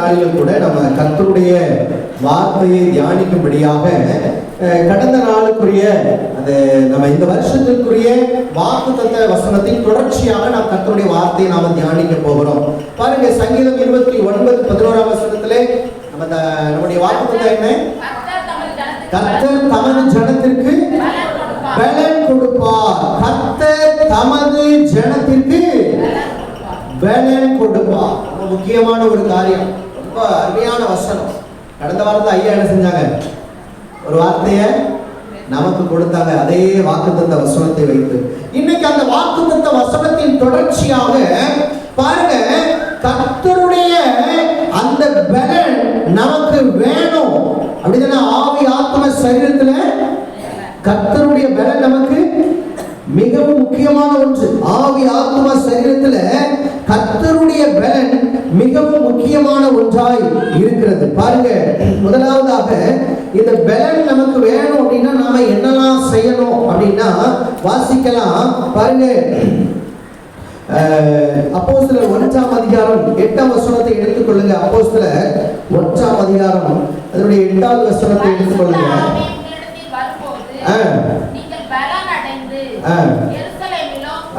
நாளிலும் கூட நம்ம கர்த்தருடைய வார்த்தையை தியானிக்கும்படியாக கடந்த நாளுக்குரிய அது நம்ம இந்த வருஷத்திற்குரிய வாக்குத்தத்த வசனத்தின் தொடர்ச்சியாக நாம் கர்த்தருடைய வார்த்தையை நாம தியானிக்க போகிறோம். பாருங்க, சங்கீதம் 29:11 வசனத்திலே நம்முடைய வாக்குத்தத்தம் என்ன? கர்த்தர் தமது ஜனத்திற்கு பலன் கொடுப்பார். கர்த்தர் தமது ஜனத்திற்கு பலன் கொடுப்பார். ரொம்ப முக்கியமான ஒரு காரியம், ரொம்ப அருமையான வசனம். கடந்த வாரத்தை ஐயா என்ன செஞ்சாங்க? ஒரு வார்த்தையை நமக்கு கொடுத்தாங்க, அதே வாக்குத்தத்த வசனத்தை வைத்து. இன்னைக்கு அந்த வாக்குத்தத்த வசனத்தின் தொடர்ச்சியாக பாருங்க, கர்த்தருடைய அந்த பலன் நமக்கு வேணும் அப்படின்னா ஆவி ஆத்ம சரீரத்துல கர்த்தருடைய பலன் நமக்கு மிகவும் முக்கியமான ஒன்று. ஆவி ஆத்ம சரீரத்துல கர்த்தருடைய பலன் மிகவும் முக்கியமான ஒன்றாய் இருக்கிறது. பாருங்க, முதலாவதாக இந்த பலன் நமக்கு வேணும் அப்படின்னா நாம என்னெல்லாம் செய்யணும் அப்படின்னா வாசிக்கலாம். பாருங்க, அப்போஸ்தலர் 1ஆம் அதிகாரம் 8ஆம் வசனத்தை எடுத்துக்கொள்ளுங்க. அப்போஸ்தலர் 1ஆம் அதிகாரம் அதனுடைய 8வது வசனத்தை எடுத்துக்கொள்ளுங்க.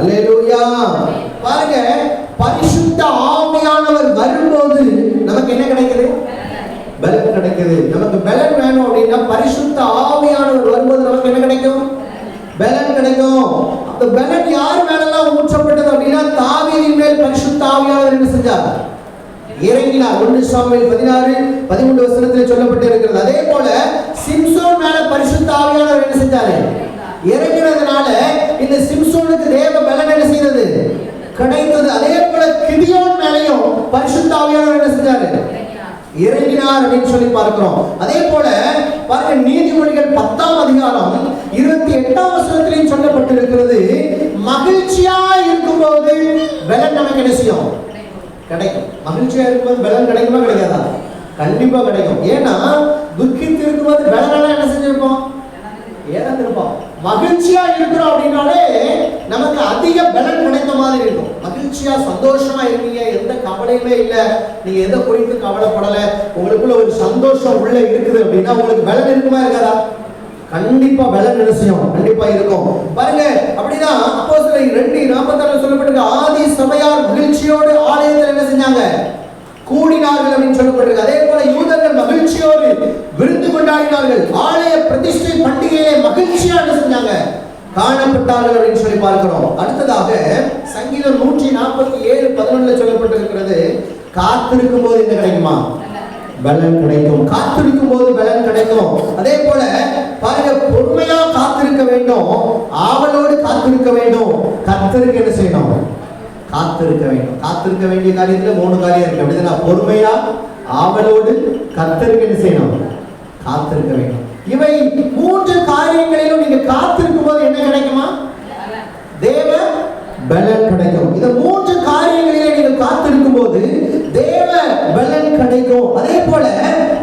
அல்லேலூயா. பாருங்க, பரிசுத்த ஆவியானவர் வரும்போது நமக்கு என்ன கிடைக்குது? பலன் கிடைக்குது. நமக்கு பலன் வேணும் அப்படின்னா பரிசுத்த ஆவியானவர் வரும்போது நமக்கு என்ன கிடைக்கும்? பலன் கிடைக்கும். அந்த பலன் யார் மேலெல்லாம் ஊற்றப்பட்டது அப்படின்னா தாவீதின் மேல் பரிசுத்த ஆவியானவர் என்ன செஞ்சார்? இறங்கினார். 1 சாமுவேல் 16:13 வசனத்தில் சொல்லப்பட்டு இருக்கிறது. அதே போல சிம்சோன் மேல பரிசுத்த ஆவியானவர் என்ன செஞ்சாரு? இறங்கினதுனால இந்த சிம்சோனுக்கு தேவ பலன் என்ன செய்தது? கிடைத்தது. அதே போல கிதியோன் மேலையும் பரிசுத்த ஆவியானவர் என்ன செஞ்சாரு? இறங்கினார் அப்படின்னு சொல்லி பார்க்கிறோம். அதே போல பாருங்க, நீதிமொழிகள் 10ஆம் அதிகாரம் 28ஆம் வசனத்திலும் சொல்லப்பட்டிருக்கிறது, மகிழ்ச்சியா இருக்கும்போது பலன் நமக்கு என்ன செய்யும்? கிடைக்கும். மகிழ்ச்சியா இருக்கும்போது பலன் கிடைக்குமா கிடைக்காதா? கண்டிப்பா கிடைக்கும். ஏன்னா துக்கித்து இருக்கும்போது பலனால என்ன செஞ்சிருப்போம்? ஏறந்திருப்போம். மகிழ்ச்சியா இருக்கிறோம் அப்படின்னாலே நமக்கு அதிக பலன் கிடைத்த மாதிரி இருக்கும். மகிழ்ச்சியா சந்தோஷமா இருக்கீங்க, எந்த கவலையுமே இல்லை, நீங்க எதை குறித்து கவலைப்படல, உங்களுக்குள்ள ஒரு சந்தோஷம் உள்ள இருக்குது அப்படின்னா உங்களுக்கு பலன் இருக்குமா இருக்காதா? கண்டிப்பா பலன் என்ன செய்யும்? கண்டிப்பா இருக்கும். பாருங்க, அப்படிதான் அப்போஸ்தலர் 2:46 சொல்லப்பட்டிருக்கு, ஆதி சபையார் மகிழ்ச்சியோடு ஆலயத்தில் என்ன செஞ்சாங்க? கூடினார்கள் அப்படின்னு சொல்லப்பட்டிருக்கு. அதே போல யூதர்கள் மகிழ்ச்சியோடு விருந்து கொண்டாடினார்கள். ஆலய பிரதிஷ்டை பண்டிகையை மகிழ்ச்சியா என்ன செஞ்சாங்க? காணப்பட்டார்கள் அப்படின்னு சொல்லி பார்க்கிறோம். அடுத்ததாக சங்கீதம் 147:11 சொல்லப்பட்டிருக்கிறது, காத்திருக்கும் போது என்ன கிடைக்குமா? பலன் கிடைக்கும். காத்திருக்கும் போது பலன் கிடைக்கும். அதே போல பாருங்க, பொறுமையா காத்திருக்க வேண்டும், ஆவலோடு காத்திருக்க வேண்டும். கர்த்தருக்கு என்ன செய்யணும்? காத்திருக்க வேண்டும். காத்திருக்க வேண்டிய காரியத்துல 3 காரியம் இருக்கு அப்படிதான். பொறுமையா, ஆவலோடு, கர்த்தருக்கு என்ன செய்யணும்? காத்திருக்க வேண்டும். இவை 3 காரியங்களிலும் நீங்க காத்திருக்கும் போது என்ன கிடைக்குமா? தேவ பலன் கிடைக்கும். இந்த 3 காரியங்களிலே நீங்க காத்திருக்கும் போது தேவ பலன் கிடைக்கும். அதே போல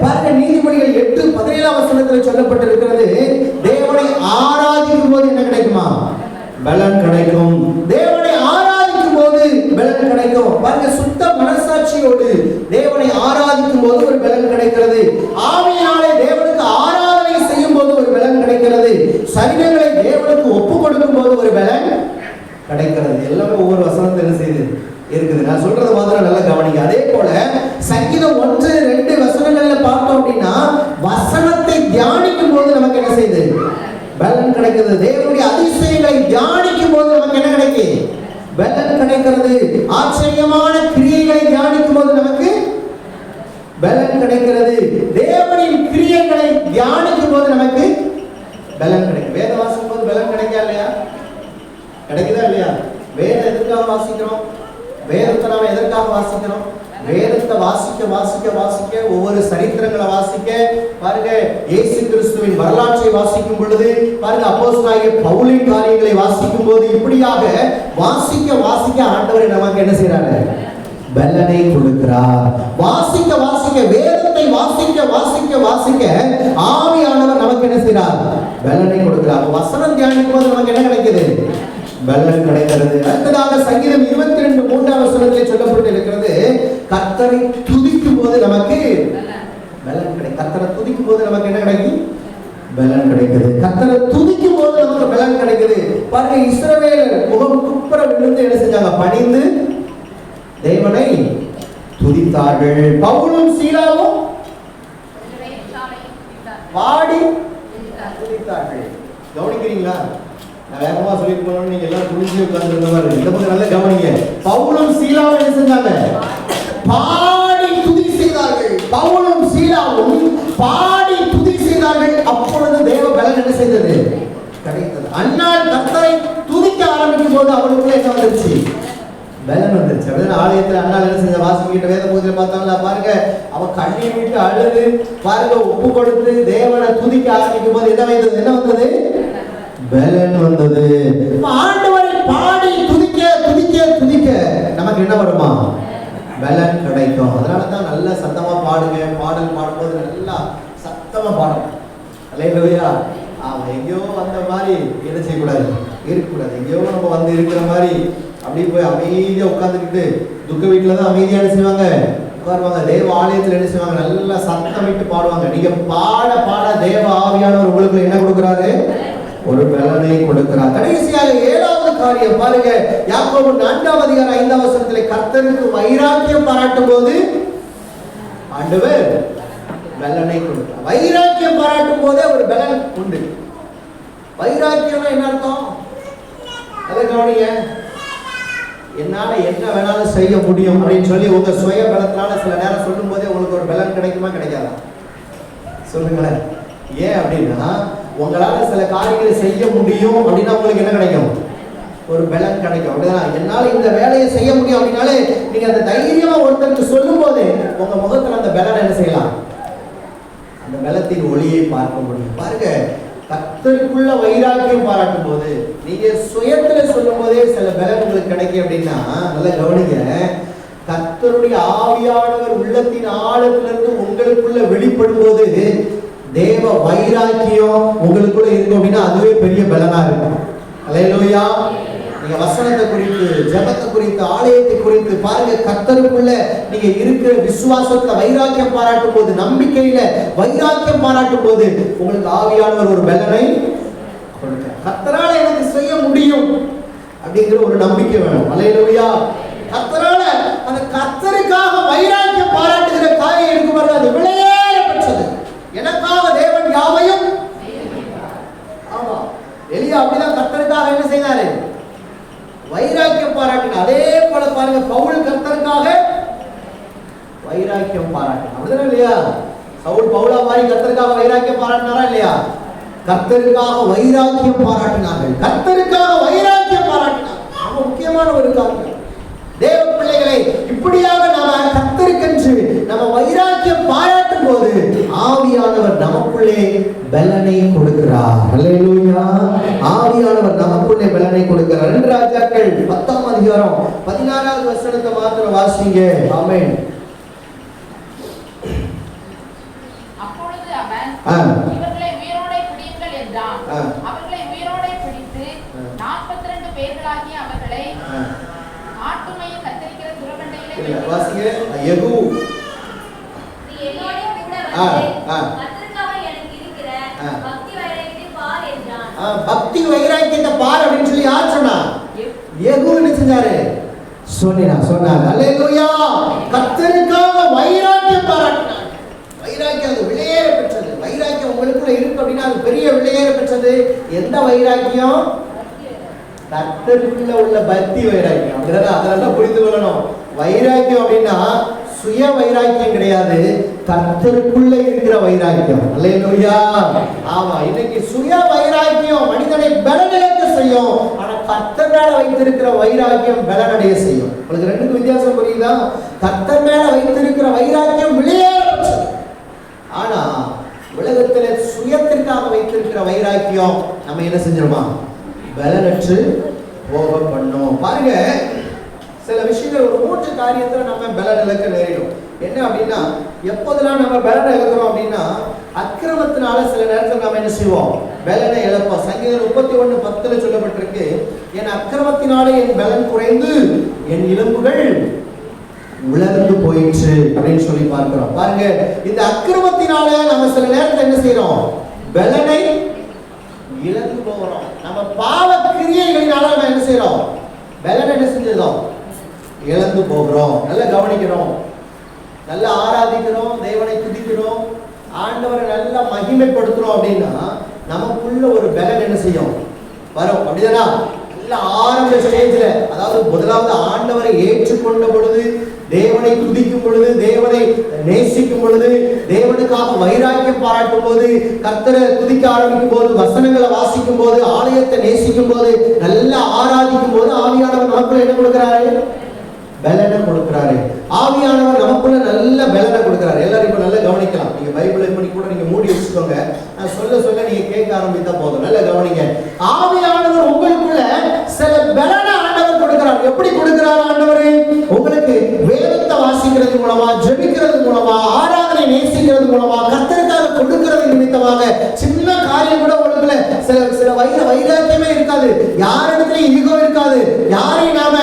பாருங்க, நீதிமொழிகள் 8:17 வசனத்தில் சொல்லப்பட்டிருக்கிறது, தேவனை ஆராதிக்கும் போது என்ன கிடைக்குமா? பலன் கிடைக்கும். தேவனை ஆராதிக்கும் போது பலன் கிடைக்கும். பாருங்க, சுத்த மனசாட்சியோடு தேவனை ஆராதிக்கும் போது ஒரு பலன் கிடைக்கிறது. ஆவியினாலே தேவனுக்கு ஆராதனை செய்யும் போது ஒரு பலன் கிடைக்கிறது. சரீரங்களை தேவனுக்கு ஒப்பு கொடுக்கும் போது ஒரு பலன் கிடைக்கிறது. எல்லாமே ஒவ்வொரு வசனத்தில் என்ன செய்யுது இருக்குது. நான் சொல்றது மாத்திரம் நல்லா கவனிங்க. அதே போல சங்கீதம் 1-2 வசனங்கள்ல பார்த்தோம் அப்படின்னா வசனத்தை தியானிக்கும் போது நமக்கு என்ன செய்யுது? பலன் கிடைக்கிறது. தேவனுடைய அதிசயங்களை தியானிக்கும் போது நமக்கு என்ன கிடைக்கும்? பலன் கிடைக்கிறது. ஆச்சரியமான கிரியைகளை தியானிக்கும் போது நமக்கு பலன் கிடைக்கிறது. தேவனின் கிரியைகளை தியானிக்கும் போது நமக்கு பலன் கிடைக்கும். வேத வாசிக்கும் போது பலன் கிடைக்கா இல்லையா? கிடைக்குதா இல்லையா? வேதம் எதற்காக வாசிக்கிறோம்? வேதத்தை நாம எதற்காக வாசிக்கிறோம்? வேதத்தை வாசிக்க வாசிக்க வாசிக்க ஒவ்வொரு சரித்திரங்களை வாசிக்க பாருங்க, இயேசு கிறிஸ்துவின் வரலாற்றை வாசிக்கும் பொழுது பாருங்க, அப்போஸ்தலனாகிய பவுலின் காரியங்களை வாசிக்கும் போது இப்படியாக வாசிக்க வாசிக்க ஆண்டவர் நமக்கு என்ன செய்றாரு? பலனை கொடுக்கிறார். வாசிக்க வாசிக்க, வேதத்தை வாசிக்க வாசிக்க வாசிக்க ஆவியானவர் நமக்கு என்ன செய்றார்? பலனை கொடுக்கிறார். வசனம் தியானிக்கும் போது நமக்கு என்ன கிடைக்குது? பலன் கிடைக்கிறது. அடுத்ததாக சங்கீதம் 22:3 வசனத்தில் சொல்லப்பட்டு இருக்கிறது, கர்த்தரை துதிக்கும் போது நமக்கு பலன் கிடைக்கும். கர்த்தரை துதிக்கும் போது நமக்கு என்ன கிடைக்கும்? பலன் கிடைக்குது. கர்த்தரை துதிக்கும் போது நமக்கு பலன் கிடைக்குது. பாருங்க, இஸ்ரவேலர் முகம் குப்புற விழுந்து என்ன செஞ்சாங்க? பணிந்து தேவனை துதித்தார்கள். பவுலும் சீலாவும் பாடி துதித்தார்கள். கவனிக்கிறீங்களா? நான் வேகமா சொல்லிட்டு போனோம், நீங்க எல்லாம் துணிஞ்சு உட்கார்ந்து இருந்த மாதிரி. இந்த பக்கம் நல்லா கவனிங்க. பவுலும் சீலாவும் என்ன செஞ்சாங்க? பாடி துதி செய்தார்கள். பவுலும் சீலாவும் பாடி துதி செய்தார்கள். அப்பொழுது தேவ பலன் என்ன செய்தது? கிடைத்தது. அன்னாள் கர்த்தரை துதிக்க ஆரம்பிக்கும் போது அவளுக்குள்ள என்ன வந்துருச்சு? பலன் வந்துருச்சு. அப்படின்னா ஆலயத்தில் அண்ணாள் என்ன செஞ்ச? வாசிக்கிட்ட வேத பூஜையில பார்த்தாங்களா? பாருங்க, அவன் கண்ணீர் விட்டு அழுது பாருங்க, ஒப்பு கொடுத்து தேவனை துதிக்க ஆரம்பிக்கும் போது என்ன வந்தது? என்ன வந்தது? பலன் வந்தது. ஆண்டவரை பாடி துதிக்க துதிக்க துதிக்க நமக்கு என்ன வருமா? பலன் கிடைக்கும். அதனால தான் நல்லா சத்தமா பாடுங்க. பாடல் பாடும்போது நல்லா சத்தமா பாடணும். அல்லேலூயா. அவன் எங்கேயோ வந்த மாதிரி என்ன செய்யக்கூடாது? இருக்கக்கூடாது. எங்கேயோ நம்ம வந்து இருக்கிற மாதிரி அப்படியே போய் அமைதியா உட்கார்ந்துக்கிட்டு, துக்க வீட்டுல தான் அமைதியா என்ன செய்வாங்க? உட்காருவாங்க. தேவ ஆலயத்தில் என்ன செய்வாங்க? நல்லா சத்தம் விட்டு பாடுவாங்க. நீங்க பாட பாட தேவ ஆவியானவர் உங்களுக்கு என்ன கொடுக்கிறாரு? ஒரு பலனை கொடுக்கிறார். கடைசியாக 7வது காரியம் பாருங்க, யாக்கோபு 4ஆம் அதிகாரம் 5ஆம் வசனத்திலே கர்த்தருக்கு வைராக்கியம் பாராட்டும் போது ஆண்டவர் பலனை கொடுக்கிறார். வைராக்கியம் பாராட்டும் போதே ஒரு பலன் உண்டு. வைராக்கியம் என்ன அர்த்தம்? அதை கவனிங்க. என்னால என்ன வேணாலும் செய்ய முடியும் அப்படின்னு சொல்லி உங்க சுய பலத்தினால சில நேரம் சொல்லும் போதே உங்களுக்கு ஒரு பலன் கிடைக்குமா? கிடைக்காதா? சொல்லுங்களேன். ஏன் அப்படின்னா, உங்களால சில காரியங்களை செய்ய முடியும் அப்படின்னா உங்களுக்கு என்ன கிடைக்கும்? ஒரு பலன் கிடைக்கும். அப்படிதான், என்னால இந்த வேலையை செய்ய முடியும் அப்படின்னாலே நீங்க அந்த தைரியமா ஒருத்தருக்கு சொல்லும் போது உங்க முகத்துல அந்த பலன் என்ன செய்யலாம்? அந்த பலத்தின் ஒளியை பார்க்க முடியும். பாருங்க, கர்த்தருக்குள்ள வைராக்கியம் பாராட்டும் போது, நீங்க சுயத்துல சொல்லும் போதே சில பலன் உங்களுக்கு கிடைக்கும். அப்படின்னா நல்லா கவனிங்க, கர்த்தருடைய ஆவியானவர் உள்ளத்தின் ஆழத்திலிருந்து உங்களுக்குள்ள வெளிப்படும் போது தேவ வைராக்கியம் உங்களுக்குள்ள இருக்கும் அப்படின்னா அதுவே பெரிய பலனா இருக்கும். அல்லேலூயா. நீங்க வசனத்தை குறித்து, ஜெபத்தை குறித்து, ஆலயத்தை குறித்து பாருங்க, கர்த்தருக்குள்ள நீங்க இருக்கிற விசுவாசத்துல வைராக்கியம் பாராட்டும் போது, நம்பிக்கையில வைராக்கியம் பாராட்டும் போது உங்களுக்கு ஆவியானவர் ஒரு பலனை கொடுக்கிறார். கர்த்தரால எனக்கு செய்ய முடியும் அப்படிங்கிற ஒரு நம்பிக்கை வேணும். அல்லேலூயா. கர்த்தரால அந்த கர்த்தருக்காக வைராக்கியம் பாராட்டுகிற காரியம் இருக்கு பாருங்க, அது விலையேற பெற்றது. எனக்காக தேவன் யாவையும். ஆமா, எலியா அப்படிதான் கர்த்தருக்காக என்ன செய்தாரு? வைராக்கியம் பாராட்டினார். அதே போல பாருங்க, பவுல் கர்த்தருக்காக வைராக்கியம் பாராட்டினார். அப்படிதானே இல்லையா? சவுல் பவுலா மாதிரி கர்த்தருக்காக வைராக்கியம் பாராட்டினாரா இல்லையா? கர்த்தருக்காக வைராக்கியம் பாராட்டினார்கள். கர்த்தருக்காக வைராக்கியம் பாராட்டினார். ரொம்ப முக்கியமான ஒரு காரியம். தேவ பிள்ளைகளை, இப்படியாக நாம கர்த்தருக்கென்று நம்ம வைராக்கியம் பாராட்டும் போது ஆவியானவர் நமக்குள்ளே பலனை கொடுக்கிறார். அல்லேலூயா. ஆவியானவர் நமக்குள்ளே பலனை கொடுக்கிறார். 2 ராஜாக்கள் 10ஆம் அதிகாரம் 16வது வசனத்தை மாத்திரம் வாசிங்க. ஆமென். அப்பொழுது அவன் இவர்களை உயிரோடே பிடியுங்கள் என்றான். அவர்களை உயிரோடே பிடித்து 42 பேர்களாகிய அவர்களை ஆட்டுமையை கத்தரிக்கிற துறவண்டையிலே வாசிங்க. யெகூ நீ என்னோட கூட வந்து கர்த்தருக்காக எனக்கு இருக்கிற பக்தி வைராக்கியத்தை பார் என்றான். பக்தி வைராக்கியத்தை பார் அப்படின்னு சொல்லி யார் சொன்னா? யெகூ என்ன செஞ்சாரு? சொன்னார். அல்லேலூயா. கர்த்தருக்காக வைராக்கியம் பாராட்டினார். வைராக்கியம் அது விலையேற பெற்றது. வைராக்கியம் உங்களுக்குள்ள இருக்கு அப்படின்னா அது பெரிய விலையேற பெற்றது. எந்த வைராக்கியம்? கர்த்தருக்குள்ள உள்ள பக்தி வைராக்கியம். அதெல்லாம் புரிந்து கொள்ளணும். வைராக்கியம் அப்படின்னா சுய வைராக்கியம் கிடையாது, கர்த்தருக்குள்ள இருக்கிற வைராக்கியம். அல்லேலூயா. ஆமா, இன்னைக்கு சுய வைராக்கியம் மனிதனை பலனிழக்க செய்யும். ஆனா கர்த்தர் மேல வைத்திருக்கிற வைராக்கியம் பலனடைய செய்யும். உங்களுக்கு ரெண்டுக்கும் வித்தியாசம் புரியுதா? கர்த்தர் மேல வைத்திருக்கிற வைராக்கியம் விலையேறப்பட்டது. ஆனா உலகத்துல சுயத்திற்காக வைத்திருக்கிற வைராக்கியம் நம்ம என்ன செஞ்சிருமா? பலனற்று போக பண்ணோம். பாருங்க, சில விஷயங்கள் ஒரு 3 காரியத்துல நம்ம பலன் இழக்க நேரிடும். என்ன அப்படின்னா, எப்போதெல்லாம் நம்ம பலனை இழக்கிறோம் அப்படின்னா, அக்கிரமத்தினால சில நேரத்தில் நம்ம என்ன செய்வோம்? பலனை இழப்போம். சங்கீதம் 31:10 சொல்லப்பட்டிருக்கு, என் அக்கிரமத்தினாலே என் பலன் குறைந்து என் எலும்புகள் உலர்ந்து போயிற்று அப்படின்னு சொல்லி பார்க்கிறோம். பாருங்க, இந்த அக்கிரமத்தினால நம்ம சில நேரத்தில் என்ன செய்யறோம்? பலனை இழந்து போகிறோம். நம்ம பாவ கிரியைகளினால நம்ம என்ன செய்யறோம்? பலனை என்ன செஞ்சிடறோம்? இழந்து போகிறோம். நல்லா கவனிக்கிறோம். நல்லா ஆராதிக்கிறோம், தேவனை துதிக்கிறோம், ஆண்டவரை நல்லா மகிமைப்படுத்துறோம் அப்படின்னா நமக்குள்ள ஒரு பலன் என்ன செய்யும்? வரும். அப்படிதானா? நல்ல ஆரம்ப ஸ்டேஜ்ல, அதாவது முதலாவது ஆண்டவரை ஏற்றுக்கொண்ட பொழுது, தேவனை துதிக்கும் பொழுது, தேவனை நேசிக்கும் பொழுது, தேவனுக்காக வைராக்கியம் பாராட்டும் போது, கர்த்தரை துதிக்க ஆரம்பிக்கும் போது, வசனங்களை வாசிக்கும் போது, ஆலயத்தை நேசிக்கும் போது, நல்லா ஆராதிக்கும் போது ஆவியானவர் நமக்குள்ள என்ன கொடுக்கிறாரு? பலனை கொடுக்கிறாரு. ஆவியானவர் நமக்குள்ள நல்ல பலனை கொடுக்கிறாரு. எல்லாரும் இப்ப நல்லா கவனிக்கலாம். நீங்க பைபிளை பண்ணி கூட நீங்க மூடி வச்சுக்கோங்க. நான் சொல்ல சொல்ல நீங்க கேட்க ஆரம்பித்தா போதும். நல்லா கவனிங்க. ஆவியானவர் உங்களுக்குள்ள சில பலனை ஆண்டவர் கொடுக்கிறார். எப்படி கொடுக்கிறார் ஆண்டவர்? உங்களுக்கு வேதத்தை வாசிக்கிறது மூலமா, ஜெபிக்கிறது மூலமா, ஆராதனை நேசிக்கிறது மூலமா, கர்த்தருக்காக கொடுக்கிறது நிமித்தமாக சின்ன காரியம் கூட உங்களுக்குள்ள சில வைராக்கியமே இருக்காது. யாரிடத்திலும் ஈகோ இருக்காது. யாரையும் நாம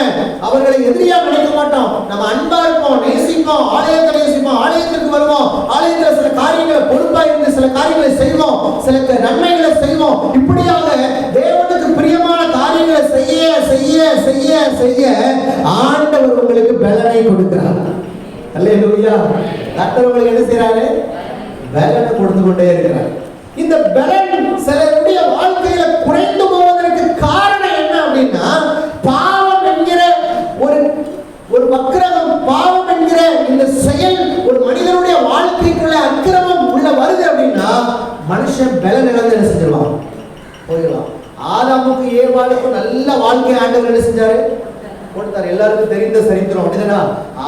அவர்களை எதிரியா நினைக்க மாட்டோம். நம்ம அன்பா இருப்போம், நேசிப்போம், ஆலயத்தை நேசிப்போம், ஆலயத்திற்கு வருவோம், ஆலயத்தில் சில காரியங்களை பொறுப்பா இருந்து சில காரியங்களை செய்வோம், சில நன்மைகளை செய்வோம். இப்படியாக தேவனுக்கு பிரியமான காரியங்களை செய்ய செய்ய செய்ய செய்ய ஆண்டவர் உங்களுக்கு பலனை கொடுக்கிறார். அல்லேலூயா. கர்த்தர் உங்களுக்கு என்ன செய்றாரு? பலனை கொடுத்து கொண்டே இருக்கிறார். இந்த பலன் சிலருடைய வாழ்க்கையில குறைந்து போவதற்கு காரணம் என்ன அப்படின்னா, பாவம் என்கிற ஒரு வக்கிரகம், பாவம் என்கிற இந்த செயல் ஒரு மனிதனுடைய வாழ்க்கைக்குள்ள அக்கிரமம் உள்ள வருது அப்படின்னா மனுஷன் பலன் இழந்து என்ன செஞ்சிருவான்? போயிடலாம். ஆதாமுக்கு ஏவாளுக்கும் நல்ல வாழ்க்கை ஆண்டவர் என்ன செஞ்சாரு? கொடுத்தாரு. எல்லாருக்கும் தெரிந்த சரித்திரம். அப்படிதானா?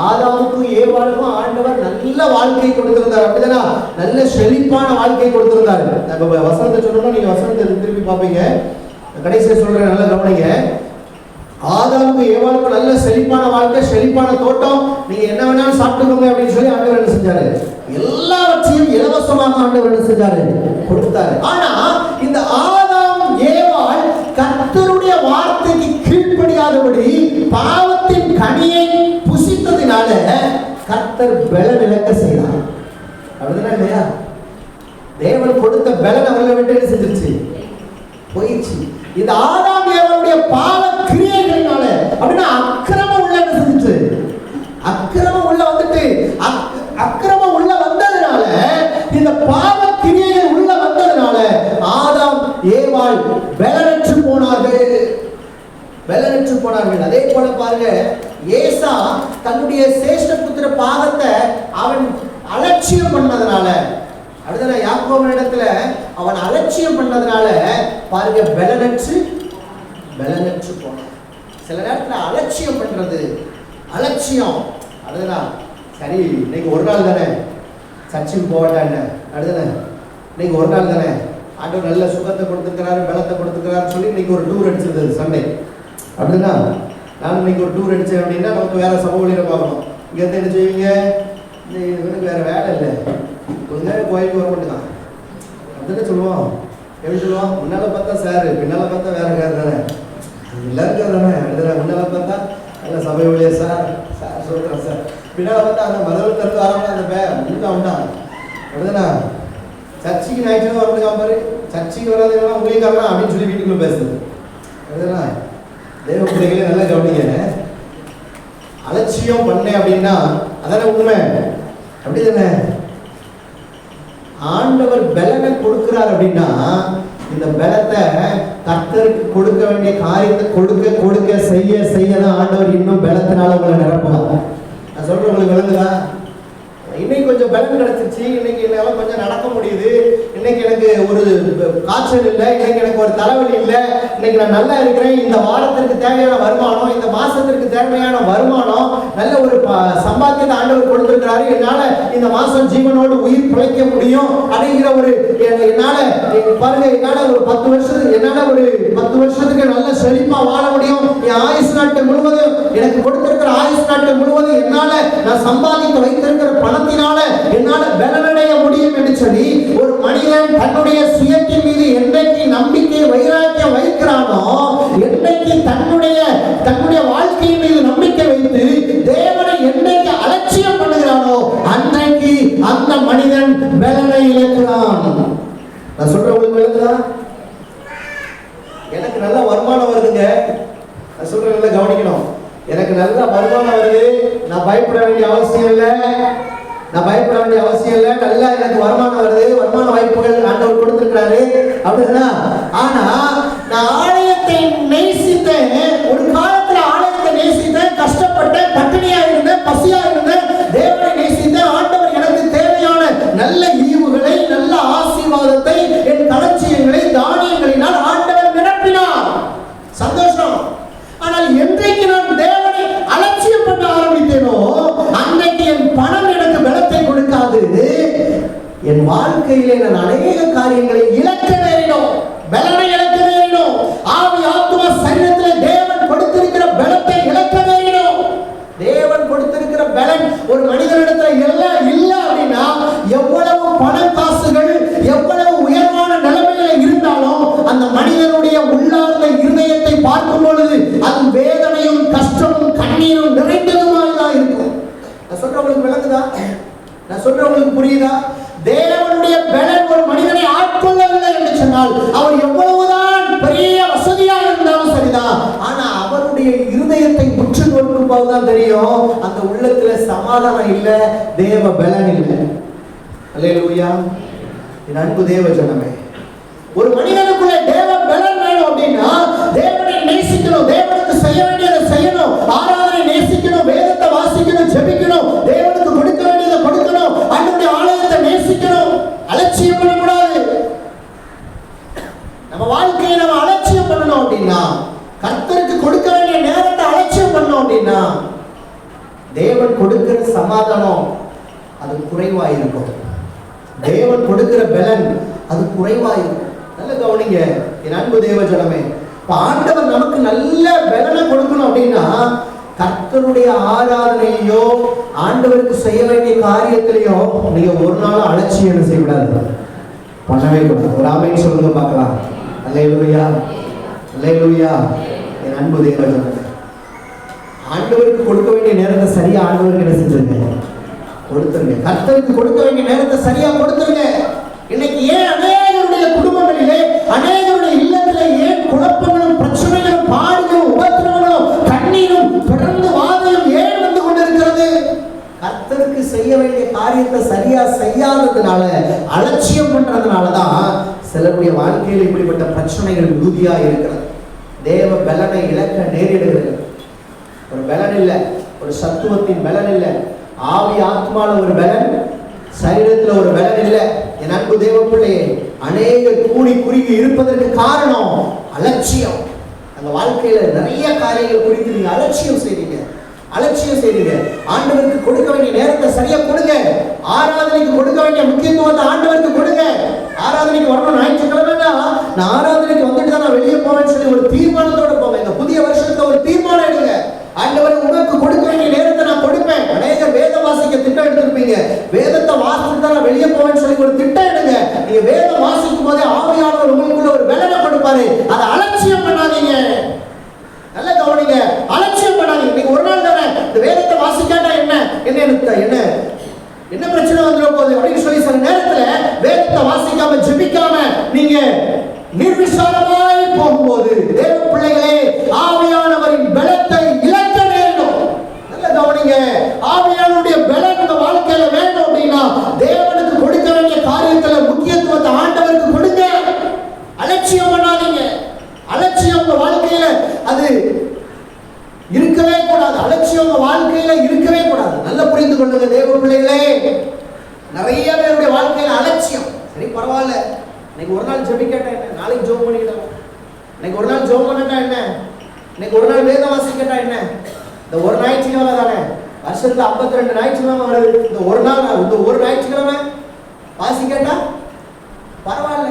ஆதாமுக்கும் ஏவாளுக்கும் ஆண்டவர் நல்ல வாழ்க்கை கொடுத்திருந்தார். அப்படிதானா? நல்ல செழிப்பான வாழ்க்கை கொடுத்திருந்தாரு. வசனத்தை சொல்லணும், நீங்க வசனத்தை திருப்பி பார்ப்பீங்க. கடைசியா சொல்றேன், நல்லா கவனிங்க. ஆதாமுக்கு ஏவாளுக்கும் நல்ல செழிப்பான வாழ்க்கை, செழிப்பான தோட்டம், நீங்க என்ன வேணாலும் சாப்பிட்டுக்கோங்க அப்படின்னு சொல்லி ஆண்டவர் என்ன செஞ்சாரு? எல்லாவற்றையும் இலவசமாக ஆண்டவர் என்ன செஞ்சாரு? கொடுத்தாரு. ஆனா இந்த ஆதாம் ஏவாள் கர்த்தருடைய வார்த்தைக்கு கீழ்ப்படியாதபடி பாவத்தின் கனியை புசித்ததினால கர்த்தர் பலன் இழக்க செய்தார். அப்படிதானே இல்லையா? தேவன் கொடுத்த பலன் அவர்களை விட்டு என்ன செஞ்சிருச்சு? போயிடுச்சு. இந்த ஆதாம் ஏவாளுடைய பாவ கிரியைகளினால அப்படின்னா அக்கிரமம் உள்ள என்ன செஞ்சிச்சு? அக்கிரமம் உள்ள வந்துட்டு அக்கிரமம் உள்ள வந்ததுனால, இந்த பாவ கிரியைகள் உள்ள வந்ததுனால ஆதாம் ஏவாள் பலனற்று போனார்கள். பலனற்று போனார்கள். அதே போல பாருங்க, ஏசா தன்னுடைய சேஷ்ட புத்திர பாகத்தை அவன் அலட்சியம் பண்ணதுனால, அடுத்த யாக்கோபின் இடத்துல அவன் அலட்சியம் பண்ணதுனால பாருங்க பலனற்று போனான். சில நேரத்துல அலட்சியம் பண்றது, அலட்சியம். அதுதான் சரி, இன்னைக்கு ஒரு நாள் தானே சர்ச்சுக்கு போகட்டா என்ன, அடுத்தானே இன்னைக்கு ஒரு நாள் தானே, ஆண்டவர் நல்ல சுகத்தை கொடுத்துருக்கிறாரு, பலத்தை கொடுத்துருக்கிறாரு சொல்லி இன்னைக்கு ஒரு டூர் அடிச்சிருந்தது சண்டே. அப்படின்னா நான் இன்னைக்கு ஒரு டூர் அடித்தேன் அப்படின்னா நமக்கு வேற சமூகத்தில் பார்க்கணும். இங்கே என்ன செய்வீங்க? இவனுக்கு வேற வேலை இல்லை, கொஞ்ச நேரம் கோயிலுக்கு வர மாட்டேங்கான் அப்படின்னு சொல்லுவோம். எப்படி சொல்லுவோம்? முன்னால பார்த்தா சார், பின்னால பார்த்தா வேற கார் தானே, எல்லாருக்கும் தானே. அடுத்த முன்னால பார்த்தா நல்ல சபை வழியா சார் சார் சொல்கிறேன் சார், பின்னால பார்த்தா அந்த மதவில் திறந்து ஆரம்பிச்சா அந்த முன்ன உண்டான். அப்படிதானா? சர்ச்சைக்கு ஞாயிற்று வரதுக்காம பாரு, சர்ச்சைக்கு வராதுன்னா ஊழியக்காரனா அப்படின்னு சொல்லி வீட்டுக்குள்ள பேசுது. அப்படிதானா? தேவ பிள்ளைகளே நல்லா கவனிங்க. அலட்சியம் பண்ணேன் அப்படின்னா அதான உண்மை. அப்படிதானே? ஆண்டவர் பலனை கொடுக்கிறார் அப்படின்னா இந்த பலத்தை கர்த்தருக்கு கொடுக்க வேண்டிய காரியத்தை கொடுக்க கொடுக்க செய்ய செய்யதான் ஆண்டவர் இன்னும் பலத்தினால உங்களை நிரப்புவாங்க. நான் சொல்றேன், உங்களுக்கு விளங்குதா? இன்னைக்கு கொஞ்சம் பலன் கிடைச்சிருச்சு, இன்னைக்கு என்னால கொஞ்சம் நடக்க முடியுது, இன்னைக்கு எனக்கு ஒரு காய்ச்சல் இல்லை, இன்னைக்கு எனக்கு ஒரு தலைவலி இல்லை, இன்னைக்கு நான் நல்லா இருக்கிறேன், இந்த வாரத்திற்கு தேவையான வருமானம், இந்த மாசத்திற்கு தேவையான வருமானம், நல்ல ஒரு சம்பாத்தியத்தை ஆண்டவர் கொடுத்திருக்கிறாரு, என்னால இந்த மாசம் ஜீவனோடு உயிர் பிழைக்க முடியும் அப்படிங்கிற ஒரு என்னால பாருங்க, என்னால ஒரு 10 வருஷத்துக்கு நல்ல செழிப்பா வாழ முடியும், என் ஆயுசு நாட்கள் முழுவதும் எனக்கு கொடுத்திருக்கிற ஆயுசு நாட்கள் முழுவதும் என்னால நான் சம்பாதித்து வைத்திருக்கிற பணத்தினால என்னால பலனடைய முடியும் என்று சொல்லி ஒரு மனிதன் தன்னுடைய சுயத்தின் மீது என்னைக்கு நம்பிக்கை வைராக்கியம் வைக்கிறானோ, என்னைக்கு தன்னுடைய வாழ்க்கையின் மீது நம்பிக்கை வைத்து தேவனை என்னைக்கு எனக்கு நல்ல வருமானம் வருது, நான் பயப்பட வேண்டிய அவசியம் இல்லை, நல்லா எனக்கு வருமானம் வருது, வருமான வாய்ப்புகள் ஆண்டவர் கொடுத்திருக்கிறாரு அப்படின்னா. ஆனா நான் ஆலயத்தை நேசித்தேன், ஒரு காலத்துல ஆலயத்தை நேசித்தேன், கஷ்டப்பட்டேன், பட்டினியா இருந்தேன், பசியா இருந்தேன், தேவனை நேசித்தேன். ஆண்டவர் எனக்கு தேவையான நல்ல ஈவுகளை, நல்ல ஆசீர்வாதத்தை, என் களஞ்சியங்களை தானியங்களினால் ஆண்டவர் நிரப்பினார். சந்தோஷம். ஆனால் என்றைக்கு நான் தேவனை அலட்சியம் பண்ண ஆரம்பித்தேனோ அன்னைக்கு என் பணம் எனக்கு பலத்தை கொடுக்காது. என் வாழ்க்கையிலே நான் அநேக காரியங்களை இழக்க நேரிடும், பலனை இழக்க நேரிடும். ஆவி ஆத்துமா சரீரத்திலே தேவன் கொடுத்திருக்கிற பலத்தை இழக்க நேரிடும். தேவன் கொடுத்திருக்கிற பலன் ஒரு மனிதனிடத்துல எல்லாம் இல்லை அப்படின்னா, எவ்வளவு பண காசுகள், எவ்வளவு உயர்வான நிலைமையில இருந்தாலும் அந்த மனிதனுடைய உள்ளார்ந்த இருதயத்தை பார்க்கும் பொழுது அது வேதனையும் கஷ்டமும் கண்ணீரும் நிறைந்ததுமாய் இருக்கும். நான் சொல்றவங்களுக்கு விளங்குதா? நான் சொல்றவங்களுக்கு புரியுதா? தேவனுடைய பலன் ஒரு மனிதனை ஆட்கொள்ளவில்லை என்று சொன்னால் அவர் எவ்வளவுதான் பெரிய வசதியாக இருந்தாலும் சரிதான், ஆனா அவருடைய இருதயத்தை உற்று நோக்கும் போதுதான் தெரியும் அந்த உள்ளத்துல சமாதானம் இல்லை, தேவ பலன் இல்லை. அல்லேலூயா. என் அன்பு தேவ ஜனமே, ஒரு மனிதனுக்குள்ள தேவ பலன் வேணும் அப்படின்னா தேவனை நேசிக்கணும், தேவனுக்கு செய்ய வேண்டியதை செய்யணும், ஆராதனை நேசிக்கணும், வேதத்தை வாசிக்கணும், ஜெபிக்கணும், தேவனுக்கு கொடுக்க வேண்டியதை கொடுக்கணும், அவருடைய ஆலயத்தை நேசிக்கணும். அலட்சியம் பண்ணக்கூடாது. நம்ம வாழ்க்கையை நம்ம அலட்சியம் பண்ணணும் அப்படின்னா, கர்த்தருக்கு கொடுக்க வேண்டிய நேரத்தை அலட்சியம் பண்ணணும் அப்படின்னா தேவன் கொடுக்கிற சமாதானம் அது குறைவாயிருக்கும், தேவன் கொடுக்கிற பலன் அது குறைவாயிருக்கும். நல்ல கவனிங்க என் அன்பு தேவ ஜனமே. ஆண்டவர் நமக்கு நல்ல பலனை கொடுக்கணும் அப்படின்னா கர்த்தருடைய ஆராதனையோ ஆண்டவருக்கு செய்ய வேண்டிய காரியத்திலையோ நீங்க ஒரு நாள் அலட்சியம் செய்யக்கூடாது, பண்ணவே கூடாது. ஒரு ஆமென் சொல்லுங்க பார்க்கலாம். அல்லேலூயா, அல்லேலூயா. என் அன்பு தேவ ஜனமே, ஆண்டவருக்கு கொடுக்க வேண்டிய நேரத்தை சரியா ஆண்டவருக்கு என்ன செஞ்சிருங்க? கொடுத்துருங்க. கர்த்தருக்கு கொடுக்க வேண்டிய நேரத்தை சரியா கொடுத்துருங்க. இன்னைக்கு ஏன் அநேகருடைய குடும்பங்களிலே, அநேகருடைய இல்லத்திலே ஏன் குழப்பங்களும் பிரச்சனைகளும் பாடுகளும் உபத்திரவங்களும் கண்ணீரும் தொடர்ந்து வாதையும் ஏன் வந்து கொண்டிருக்கிறது? கர்த்தருக்கு செய்ய வேண்டிய காரியத்தை சரியா செய்யாததுனால, அலட்சியம் பண்றதுனாலதான் சிலருடைய வாழ்க்கையில் இப்படிப்பட்ட பிரச்சனைகள் உறுதியா இருக்கிறது. தேவ பலனை இழக்க நேரிடுகிறது. ஒரு பலன் இல்லை, ஒரு சத்துவத்தின் பலன் இல்லை, ஆவி ஆத்மால ஒரு பலன், சரீரத்துல ஒரு பலன் இல்லை. என் அன்பு தேவ பிள்ளையே, அநேக கூடி குறுகி இருப்பதற்கு காரணம் அலட்சியம். அந்த வாழ்க்கையில நிறைய காரியங்கள் குறித்து நீங்க அலட்சியம் செய்றீங்க. ஆண்டவருக்கு கொடுக்க வேண்டிய நேரத்தை சரியா கொடுங்க. ஆராதனைக்கு கொடுக்க வேண்டிய முக்கியத்துவத்தை ஆண்டவருக்கு கொடுங்க. ஆராதனைக்கு வரணும், ஞாயிற்றுக்கிழமைனா நான் ஆராதனைக்கு வந்துட்டு தான் நான் வெளியே போவேன்னு சொல்லி ஒரு தீர்மானத்தோட போவேன். இந்த புதிய வருஷத்துல ஒரு தீர்மானம் எடுங்க. ஆண்டவர் உங்களுக்கு கொடுக்க வேண்டிய நேரத்தை நான் கொடுப்பேன். அநேக வேத வாசிக்க திட்டம் எடுத்திருப்பீங்க, வேதத்தை வாசித்து தான் நான் வெளியே போவேன்னு சொல்லி ஒரு திட்டம் எடுங்க. நீங்க வேதம் வாசிக்கும் போதே ஆவியானவர் உங்களுக்குள்ள ஒரு பலனை கொடுப்பாரு. அதை அலட்சியம் பண்ணாதீங்க. நல்ல கவனிங்க, அலட்சியம் பண்ணாதீங்க. நீங்க ஒரு நாள் தானே இந்த வேதத்தை வாசிக்காட்டா என்ன என்ன பிரச்சனை வந்துட போகுது அப்படின்னு சொல்லி சில நேரத்துல வேதத்தை வாசிக்காம ஜெபிக்காம நீங்க நிர்விசாரமாய் போகும்போது தேவ பிள்ளைகளே, ஆவியானவரின் பலத்தை இழக்க வேண்டும். நல்ல கவனிங்க, ஆவியானவருடைய பலம் உங்க வாழ்க்கையில வேண்டும் அப்படின்னா தேவனுக்கு கொடுக்க வேண்டிய காரியத்துல முக்கியத்துவத்தை ஆண்டவருக்கு கொடுங்க. அலட்சியம் பண்ணாதீங்க. அலட்சியம் உங்க வாழ்க்கையில அது இருக்கவே கூடாது. அலட்சியம் உங்க வாழ்க்கையில இருக்கவே கூடாது. நல்லா புரிந்து கொள்ளுங்க தேவ பிள்ளைகளே. நிறைய பேருடைய வாழ்க்கையில அலட்சியம். சரி, பரவாயில்ல, இன்னைக்கு ஒரு நாள் ஜெபிக்கட்டா என்ன, நாளைக்கு ஜெபம் பண்ணிக்கிட்டோம். இன்னைக்கு ஒரு நாள் ஜெபம் பண்ணட்டா என்ன, இன்னைக்கு ஒரு நாள் வேத வாசிக்கட்டா என்ன, இந்த ஒரு ஞாயிற்றுக்கிழமை தானே, வருஷத்துல 52 ஞாயிற்றுக்கிழமை வருது, இந்த ஒரு ஞாயிற்றுக்கிழமை வாசிக்கட்டா பரவாயில்ல,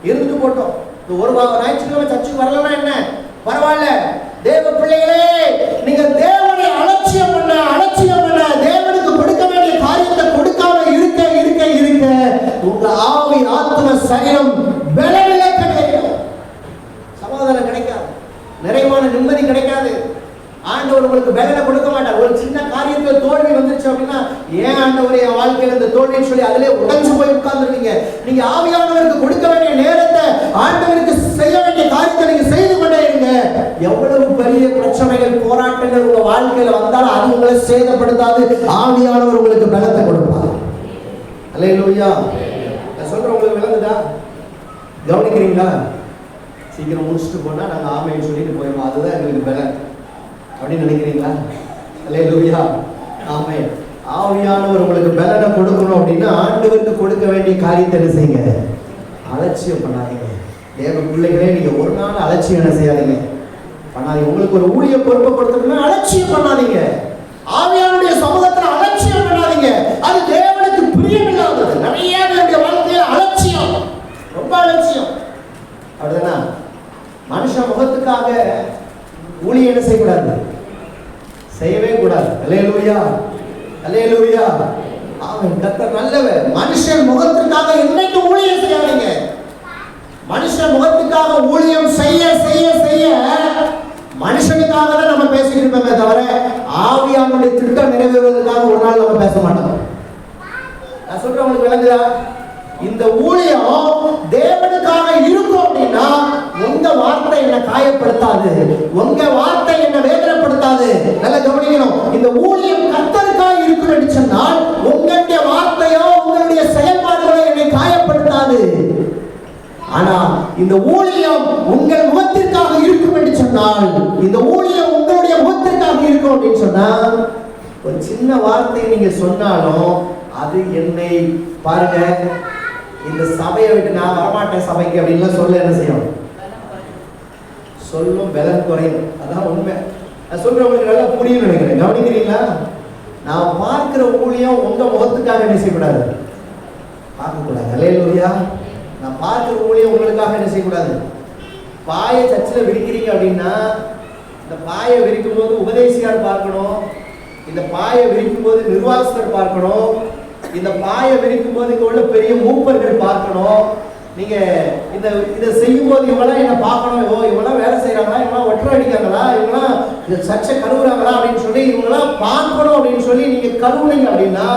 இருந்துட்டு போட்டோம். இந்த ஒரு ஞாயிற்றுக்கிழமை சர்ச்சுக்கு வரலன்னா என்ன, பரவாயில்ல. தேவ பிள்ளைகளே, நீங்க தேவனை அலட்சியம் பண்ண தேவனுக்கு கொடுக்க வேண்டிய காரியத்தை கொடுக்காம இருக்க உங்க ஆவி ஆத்ம சரீரம் பலமிழக்க நேரிடும். சமாதானம் கிடைக்காது, நிறைவான நிம்மதி கிடைக்காது. ஆண்டவர் உங்களுக்கு பலனை கொடுக்க மாட்டார். ஒரு சின்ன காரியத்தில் தோல்வி வந்துருச்சு அப்படின்னா, ஏன் ஆண்டவரே என் வாழ்க்கையில் இந்த தோல்வின்னு சொல்லி அதிலே உடைஞ்சு போய் உட்கார்ந்துருவீங்க. நீங்க ஆவியானவருக்கு கொடுக்க வேண்டிய நேரத்தை, ஆண்டவருக்கு செய்ய வேண்டிய காரியத்தை நீங்க செய்து கொண்டே இருங்க. எவ்வளவு பெரிய பிரச்சனைகள், போராட்டம் போராட்டங்கள் உங்க வாழ்க்கையில வந்தாலும் அது உங்களை சேதப்படுத்தாது. ஆவியானவர் உங்களுக்கு பலத்தை கொடுப்பார். அல்லேலூயா. நான் சொல்றேன், உங்களுக்கு விளங்குதா? கவனிக்கிறீங்களா? சீக்கிரம் முடிச்சுட்டு போனா நாங்க ஆமைன்னு சொல்லிட்டு போயிடுவோம், அதுதான் எங்களுக்கு பலன் அப்படின்னு நினைக்கிறீங்களா? அல்லேலூயா. ஆமென். ஆவியானவர் உங்களுக்கு பலனை கொடுக்கணும் அப்படின்னா ஆண்டவருக்கு கொடுக்க வேண்டிய காரியத்தை என்ன செய்யுங்க? அலட்சியம் பண்ணாதீங்க. தேவ பிள்ளைகளே, நீங்க ஒரு நாள் அலட்சியம் என்ன செய்யாதீங்க, பண்ணாதீங்க. உங்களுக்கு ஒரு ஊழிய பொறுப்பை கொடுத்தோம்னா அலட்சியம் பண்ணாதீங்க. ஆவியானுடைய சமூகத்தில் அலட்சியம் பண்ணாதீங்க. அது தேவனுக்கு பிரியமில்லாதது. நிறைய பேருடைய வாழ்க்கையில அலட்சியம், ரொம்ப அலட்சியம். அப்படிதானா? மனுஷ முகத்துக்காக ஊழியம் என்ன செய்யக்கூடாது? செய்யவே கூடாது. அல்லேலூயா, அல்லேலூயா. ஆமென். கர்த்தர் நல்லவர். மனுஷன் முகத்திற்காக என்னைக்கு ஊழியம் செய்யாதீங்க. மனுஷன் முகத்துக்காக ஊழியம் செய்ய செய்ய செய்ய மனுஷனுக்காக தான் நம்ம பேசிட்டு இருப்போமே தவிர ஆவியானுடைய திட்டம் நிறைவேறுவதற்காக ஒரு நாள் நம்ம பேச மாட்டோம். நான் சொல்றேன், உங்களுக்கு விளங்குதா? இந்த ஊழியம் தேவனுக்காக இருக்கும் அப்படின்னா உங்க வார்த்தை என்ன காயப்படுத்தாது, உங்க வார்த்தை என்ன வேதனைப்படுத்தாது. நல்லா கவனிக்கணும். இந்த ஊழியம் கர்த்தருக்காக இருக்கும் என்று சொன்னால் உங்களுடைய வார்த்தையோ உங்களுடைய செயல்பாடுகளோ என்னை காயப்படுத்தாது. ஆனா இந்த ஊழியம் உங்கள் முகத்திற்காக இருக்கும் என்று சொன்னால், இந்த ஊழியம் உங்களுடைய முகத்திற்காக இருக்கும் அப்படின்னு சொன்னா ஒரு சின்ன வார்த்தையை நீங்க சொன்னாலும் அது என்னை பாருங்க, இந்த சபையை விட்டு நான் வரமாட்டேன் சபைக்கு அப்படின்லாம் சொல்ல என்ன செய்யும்? சொல்லும் பலன் குறையும். அதான் உண்மை. நான் சொல்றேன், உங்களுக்கு நல்லா புரியும் நினைக்கிறேன். கவனிக்கிறீங்களா? நான் பார்க்கிற ஊழியம் உங்க முகத்துக்காக என்ன செய்யக்கூடாது? பார்க்கக்கூடாது. அல்லேலூயா. நான் பார்க்கிற ஊழியம் உங்களுக்காக என்ன செய்யக்கூடாது? பாயை சர்ச்சில் விரிக்கிறீங்க அப்படின்னா இந்த பாயை விரிக்கும் போது உபதேசியார் பார்க்கணும், இந்த பாயை விரிக்கும் போது நிர்வாகஸ்தர் பார்க்கணும், இந்த பாயை விரிக்கும் போது இங்க உள்ள பெரிய மூப்பர்கள் பார்க்கணும். நீங்க இதை செய்யும் போது இவங்களாம் என்ன பார்க்கணும், இவங்களாம் வேலை செய்யறாங்களா, இவங்களாம் ஒற்றை அடிக்காங்களா, இவங்களாம் சர்ச்சை கழுவுறாங்களா அப்படின்னு சொல்லி இவங்களாம் பார்க்கணும் அப்படின்னு சொல்லி நீங்க கழுவுனீங்க அப்படின்னா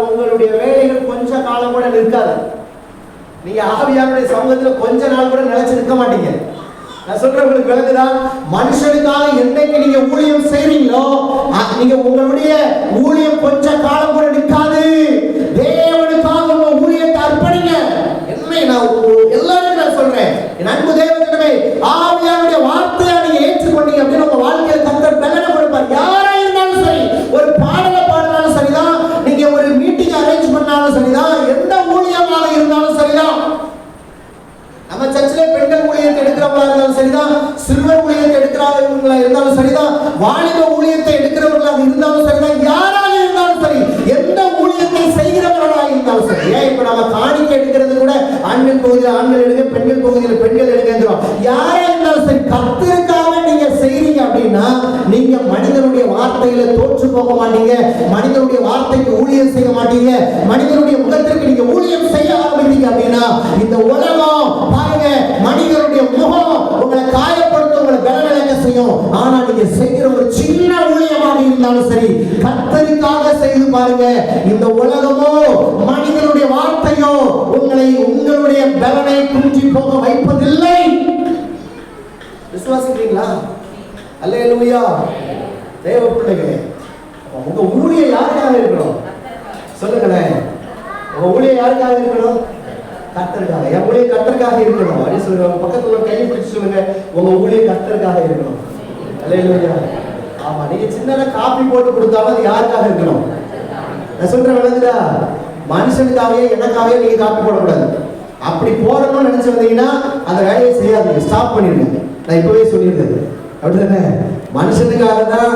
உங்களுடைய வேலைகள் கொஞ்ச காலம் கூட நிற்காது. நீங்க ஆவியானுடைய சமூகத்துல கொஞ்ச நாள் கூட நிலைச்சு நிற்க மாட்டீங்க. நான் சொல்றேன், உங்களுக்கு விளங்குதா? மனுஷனுக்காக என்னைக்கு நீங்க ஊழியம் செய்றீங்களோ நீங்க உங்களுடைய ஊழியம் கொஞ்ச காலம் கூட நிற்காது. தேவனுக்காக உங்க ஊழியத்தை அர்ப்பணிங்க. என்ன நான் எல்லாரும் நான் சொல்றேன், என் அன்பு தேவனே, ஆவியானுடைய வார்த்தையை நீங்க ஏற்றுக்கொண்டீங்க அப்படின்னு உங்க வாழ்க்கையில கர்த்தர் பலனை கொடுப்பார். யாரா இருந்தாலும் சரி, ஒரு பாடலை பாடினாலும் சரிதான், நீங்க ஒரு மீட்டிங் அரேஞ்ச் பண்ணாலும் சரிதான், எந்த ஊழியமாக இருந்தாலும் சரிதான், நம்ம சர்ச்சிலே பெண்கள் ஊழியத்தை எடுக்கிறவங்களா இருந்தாலும் சரிதான், சிறுவர் ஊழியத்தை எடுக்கிறவங்களா இருந்தாலும் சரிதான், வாலிப ஊழியத்தை எடுக்கிறவர்களாக இருந்தாலும் சரிதான், யாராக இருந்தாலும் சரி, எந்த ஊழியத்தை செய்கிறவர்களாக இருந்தாலும் சரி. ஏன் இப்ப நம்ம காணிக்கை எடுக்கிறது கூட ஆண்கள் பகுதியில் ஆண்கள் எடுங்க, பெண்கள் பகுதியில் பெண்கள் எடுக்கிறோம். யாரா இருந்தாலும் சரி, கர்த்தருக்காக நீங்க செய்றீங்க அப்படின்னா நீங்க மனிதனுடைய வார்த்தையில தோற்று போக மாட்டீங்க, மனிதனுடைய வார்த்தைக்கு ஊழியம் செய்ய மாட்டீங்க, மனிதனுடைய முகத்திற்கு நீங்க ஊழியம் செய்ய ஆரம்பித்தீங்க அப்படின்னா இந்த உலகம் பாருங்க, மனிதனுடைய முகம் உங்களை காயப்படுத்த, உங்களை பலவீனங்க செய்யும். ஆனா நீங்க செய்கிற ஒரு சின்ன ஊழியமாக இருந்தாலும் சரி, கர்த்தருக்காக செய்து பாருங்க, இந்த உலகமோ மனிதனுடைய வார்த்தையோ உங்களுடைய பலனை குன்றி போக வைப்பதில்லை. விசுவாசிக்கிறீங்களா? அல்லேலூயா. தேவ பிள்ளைகளே, உங்க ஊழியம் யாருக்காக இருக்கணும் சொல்லுங்களேன். உங்க ஊழியம் யாருக்காக இருக்கணும்? கர்த்தருக்காக. என் ஊழியம் கர்த்தருக்காக இருக்கணும் அப்படின்னு சொல்லுங்க. பக்கத்துல கையை பிடிச்சு சொல்லுங்க, உங்க ஊழியம் கர்த்தருக்காக இருக்கணும். அல்லேலூயா. ஆமா, நீங்க சின்னதா காப்பி போட்டு கொடுத்தாலும் அது யாருக்காக இருக்கணும்? நான் சொல்றேன், விளங்குதா? மனுஷனுக்காகவே எனக்காகவே நீங்க காப்பி போடக்கூடாது. அப்படி போடணும்னு நினைச்சு வந்தீங்கன்னா அந்த வேலையை செய்யாதீங்க, ஸ்டாப் பண்ணிடுங்க. நான் இப்பவே சொல்லியிருந்தேன். அப்படிதானே? மனுஷனுக்காக தான்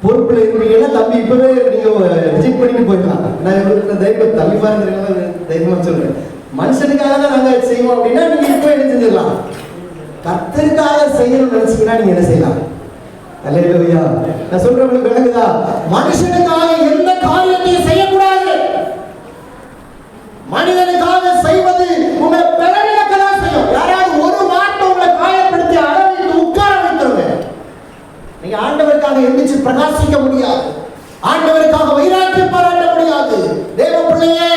பொறுப்புல இருப்பீங்கன்னா தம்பி இப்பவே நீங்க ரிஜெக்ட் பண்ணிட்டு போயிடலாம். நான் தைரியம் தம்பி மாதிரி தைரியமா சொல்றேன். மனுஷனுக்காக தான் நாங்க செய்வோம் அப்படின்னா நீங்க இப்பவே என்ன செஞ்சிடலாம். கர்த்தருக்காக செய்யணும்னு நினைச்சீங்கன்னா நீங்க என்ன செய்யலாம். அல்லேலூயா. நான் சொல்றவங்களுக்கு விளங்குதா? மனுஷனுக்காக எந்த காரியத்தையும் செய்யக்கூடாது. மனிதனுக்காக செய்வது உங்களை பலவீனத்தான் செய்யும். யாராவது ஒரு வார்த்தை உங்களை காயப்படுத்தி அளவிட்டு உட்கார வைத்துருங்க. நீங்க ஆண்டவருக்காக எந்திரிச்சு பிரகாசிக்க முடியாது, ஆண்டவருக்காக வைராக்கியம் பாராட்ட முடியாது. தேவ பிள்ளையே,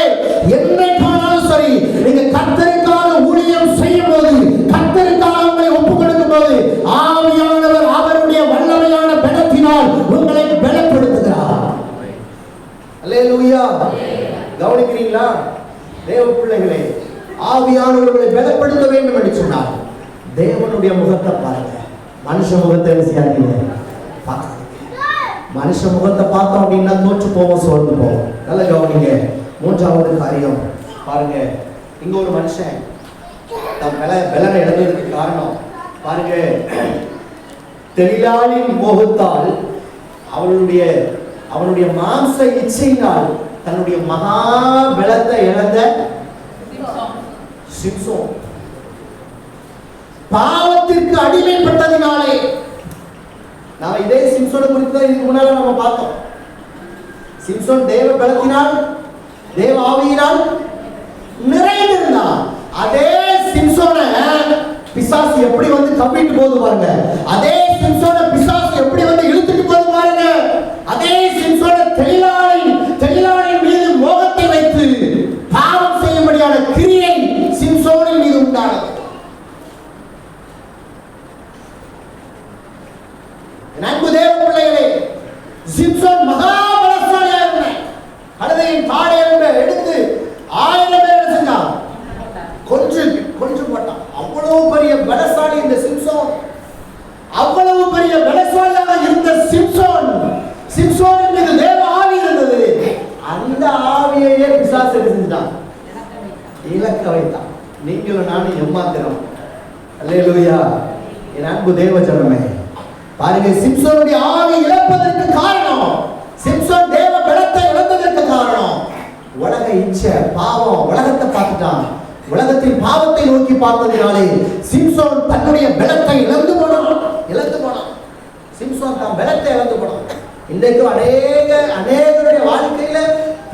என்னைக்கானாலும் சரி, நீங்க கர்த்தருக்காக ஊழியம் செய்யும் போது, கர்த்தருக்காக உங்களை ஒப்புக் கொடுக்கும் போது ஆவியானவர் அவருடைய பலப்படுத்த வேண்டும் என்று சொன்னார். தேவனுடைய முகத்தை பாருங்க, மனுஷ முகத்தை செய்யாதீங்க. மனுஷ முகத்தை பார்த்தோம் அப்படின்னா தோற்று போவோம், சோர்ந்து போவோம். நல்ல கவனிங்க. மூன்றாவது காரியம் பாருங்க, இங்க ஒரு மனுஷன் தன் பலனை இழந்ததுக்கு காரணம் பாருங்க, தெளிலாளின் மோகத்தால் அவனுடைய மாம்ச இச்சையினால் தன்னுடைய மகா பலத்தை இழந்த சிம்சோன். பாவத்திற்கு அடிமைப்பட்டதினாலே, நாம இதே சிம்சோனை குறித்து இதுக்கு முன்னால நம்ம பார்த்தோம். சிம்சோன் தேவ பலத்தினால் தேவ ஆவியினால் நிறைந்திருந்தான். அதே சிம்சோனை பிசாசு எப்படி வந்து கப்பிட்டு போது பாருங்க. அதே சிம்சோனை பிசாசு எப்படி வந்து இழுத்துட்டு போது பாருங்க. அதே சிம்சோனை தெளிலாளின் மீது மோகத்தை வைத்து பாவம் செய்யும்படியான கிரியை சிம்சோனின் மீது உண்டானது. அன்பு தேவ பிள்ளைகளே, சிம்சோன் மகாபலசாலியாக இருந்தான். கழுதையின் தாடையை எடுத்து 1000 பேர் செஞ்சான், கொஞ்சம் போட்டான். அவ்வளவு பெரிய பலசாலி இந்த சிம்சோன். அவ்வளவு பெரிய பலசாலியாக இருந்த சிம்சோனின் மீது தேவ ஆவி இருந்தது. அந்த ஆவியையே பிசாசு செஞ்சான், இலக்க வைத்தான். நீங்களும் நானும் ஏமாத்திரம். அல்லேலூயா. என் அன்பு தேவ ஜனமே, பாருங்க, சிம்சோனுடைய ஆவி இழப்பதற்கு காரணம், சிம்சோன் தேவ பலத்தை இழந்ததற்கு காரணம் உலக இச்சை, பாவம். உலகத்தை பார்த்துட்டான். உலகத்தின் பாவத்தை நோக்கி பார்த்ததினாலே சிம்சோன் தன்னுடைய பலத்தை இழந்து போனான். சிம்சோன் தன் பலத்தை இழந்து போனான். இன்றைக்கு அநேகருடைய வாழ்க்கையில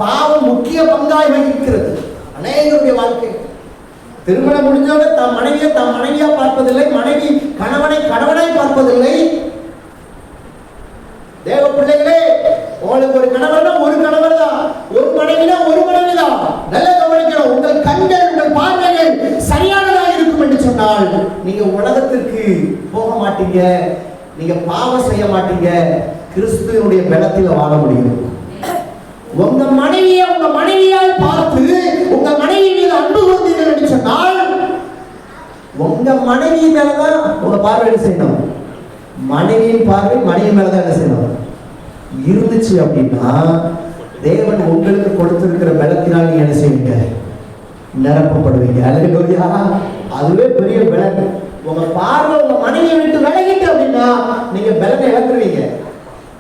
பாவம் முக்கிய பங்காய் வகிக்கிறது. அநேகருடைய வாழ்க்கை திருமணம் முடிஞ்சவங்க தம் மனைவியா பார்ப்பதில்லை, மனைவி கணவனாய் பார்ப்பதில்லை. தேவ பிள்ளைகளே, உங்களுக்கு ஒரு கணவர்னா ஒரு கணவர் தான், ஒரு மனைவினா ஒரு மனைவி தான். நல்ல கவனிக்கணும். உங்கள் கண்கள், உங்கள் பார்வைகள் சரியானதாக இருக்கும் என்று சொன்னால் நீங்க உலகத்திற்கு போக மாட்டீங்க, நீங்க பாவம் செய்ய மாட்டீங்க, கிறிஸ்துவினுடைய பலத்தில் வாழ முடியும். உங்க மனைவியால் பார்த்து உங்க மனைவி மீது அன்பு கொண்டீர்கள் என்று சொன்னால் உங்க மனைவி மேலதான் உங்க பார்வை செய்யணும். மனைவியின் பார்வை மனைவி மேலதான் என்ன செய்யணும் இருந்துச்சு அப்படின்னா, தேவன் உங்களுக்கு கொடுத்திருக்கிற பலத்தினால் நீங்க என்ன செய்வீங்க, நிரப்பப்படுவீங்க. அல்லேலூயா. அதுவே பெரிய பலன். உங்க பார்வை உங்க மனைவியை விட்டு விலகிட்டு அப்படின்னா நீங்க பலனை இழந்துருவீங்க.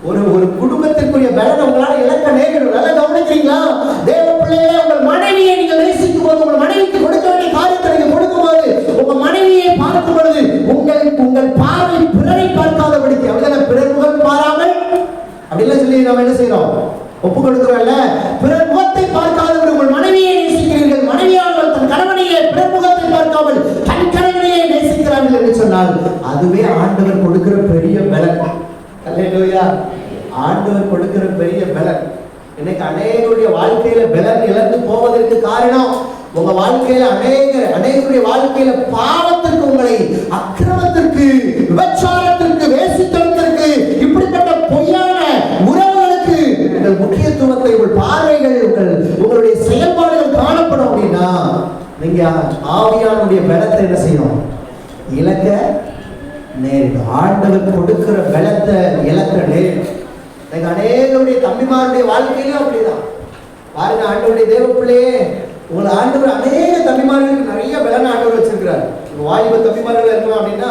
ஒரு குடும்பத்திற்குரிய பலனை உங்களால இழக்க நேரிடும். நல்லா கவனிக்கிறீங்களா தேவ பிள்ளைகளே? உங்கள் மனைவியை நீங்கள் நேசிக்கும் போது, உங்கள் மனைவிக்கு கொடுக்க வேண்டிய காரியத்தை நீங்க கொடுக்கும் போது, உங்க மனைவியை பார்க்கும் பொழுது உங்கள் பார்வை பிறரை பார்க்காதபடிக்கு, அப்படின்னா பிறர் முகம் பாராமல் அப்படிலாம் சொல்லி நம்ம என்ன செய்யறோம், ஒப்பு கொடுக்கிறோம்ல. பிறர் முகத்தை பார்க்காதவர் உங்கள் மனைவியை நேசிக்கிறீர்கள். மனைவியானவள் தன் கணவனையே பிறர் முகத்தை பார்க்காமல் தன் கணவனையே நேசிக்கிறார்கள் என்று சொன்னால் அதுவே ஆண்டவர் கொடுக்கிற பெரிய பலன். அல்லேலூயா. ஆண்டவர் கொடுக்கிற பெரிய பலன். இன்னைக்கு அநேகருடைய வாழ்க்கையில பலன் இழந்து போவதற்கு காரணம், உங்க வாழ்க்கையில அநேகருடைய வாழ்க்கையில பாவத்திற்கு, உங்களை அக்கிரமத்திற்கு, விபச்சாரத்திற்கு, வேசித்தனத்திற்கு, இப்படிப்பட்ட பொய்யான உறவுகளுக்கு உங்கள் முக்கியத்துவத்தை, உங்கள் பார்வைகள், உங்களுடைய செயல்பாடுகள் காணப்படும் அப்படின்னா நீங்க ஆவியானுடைய பலத்தை என்ன செய்யணும், இழக்க நேரிடும். ஆண்டவர் கொடுக்கிற பலத்தை இழக்க நேரிடும். அநேகருடைய தம்பிமாருடைய வாழ்க்கையிலும் அப்படிதான். பாருங்க, ஆண்டவருடைய தேவ பிள்ளையே, உங்களை ஆண்டவர் அநேக தம்பிமார்களுக்கு நிறைய பலனை ஆண்டவர் வச்சிருக்கிறார். வாலிப தம்பிமார்கள் இருக்கணும் அப்படின்னா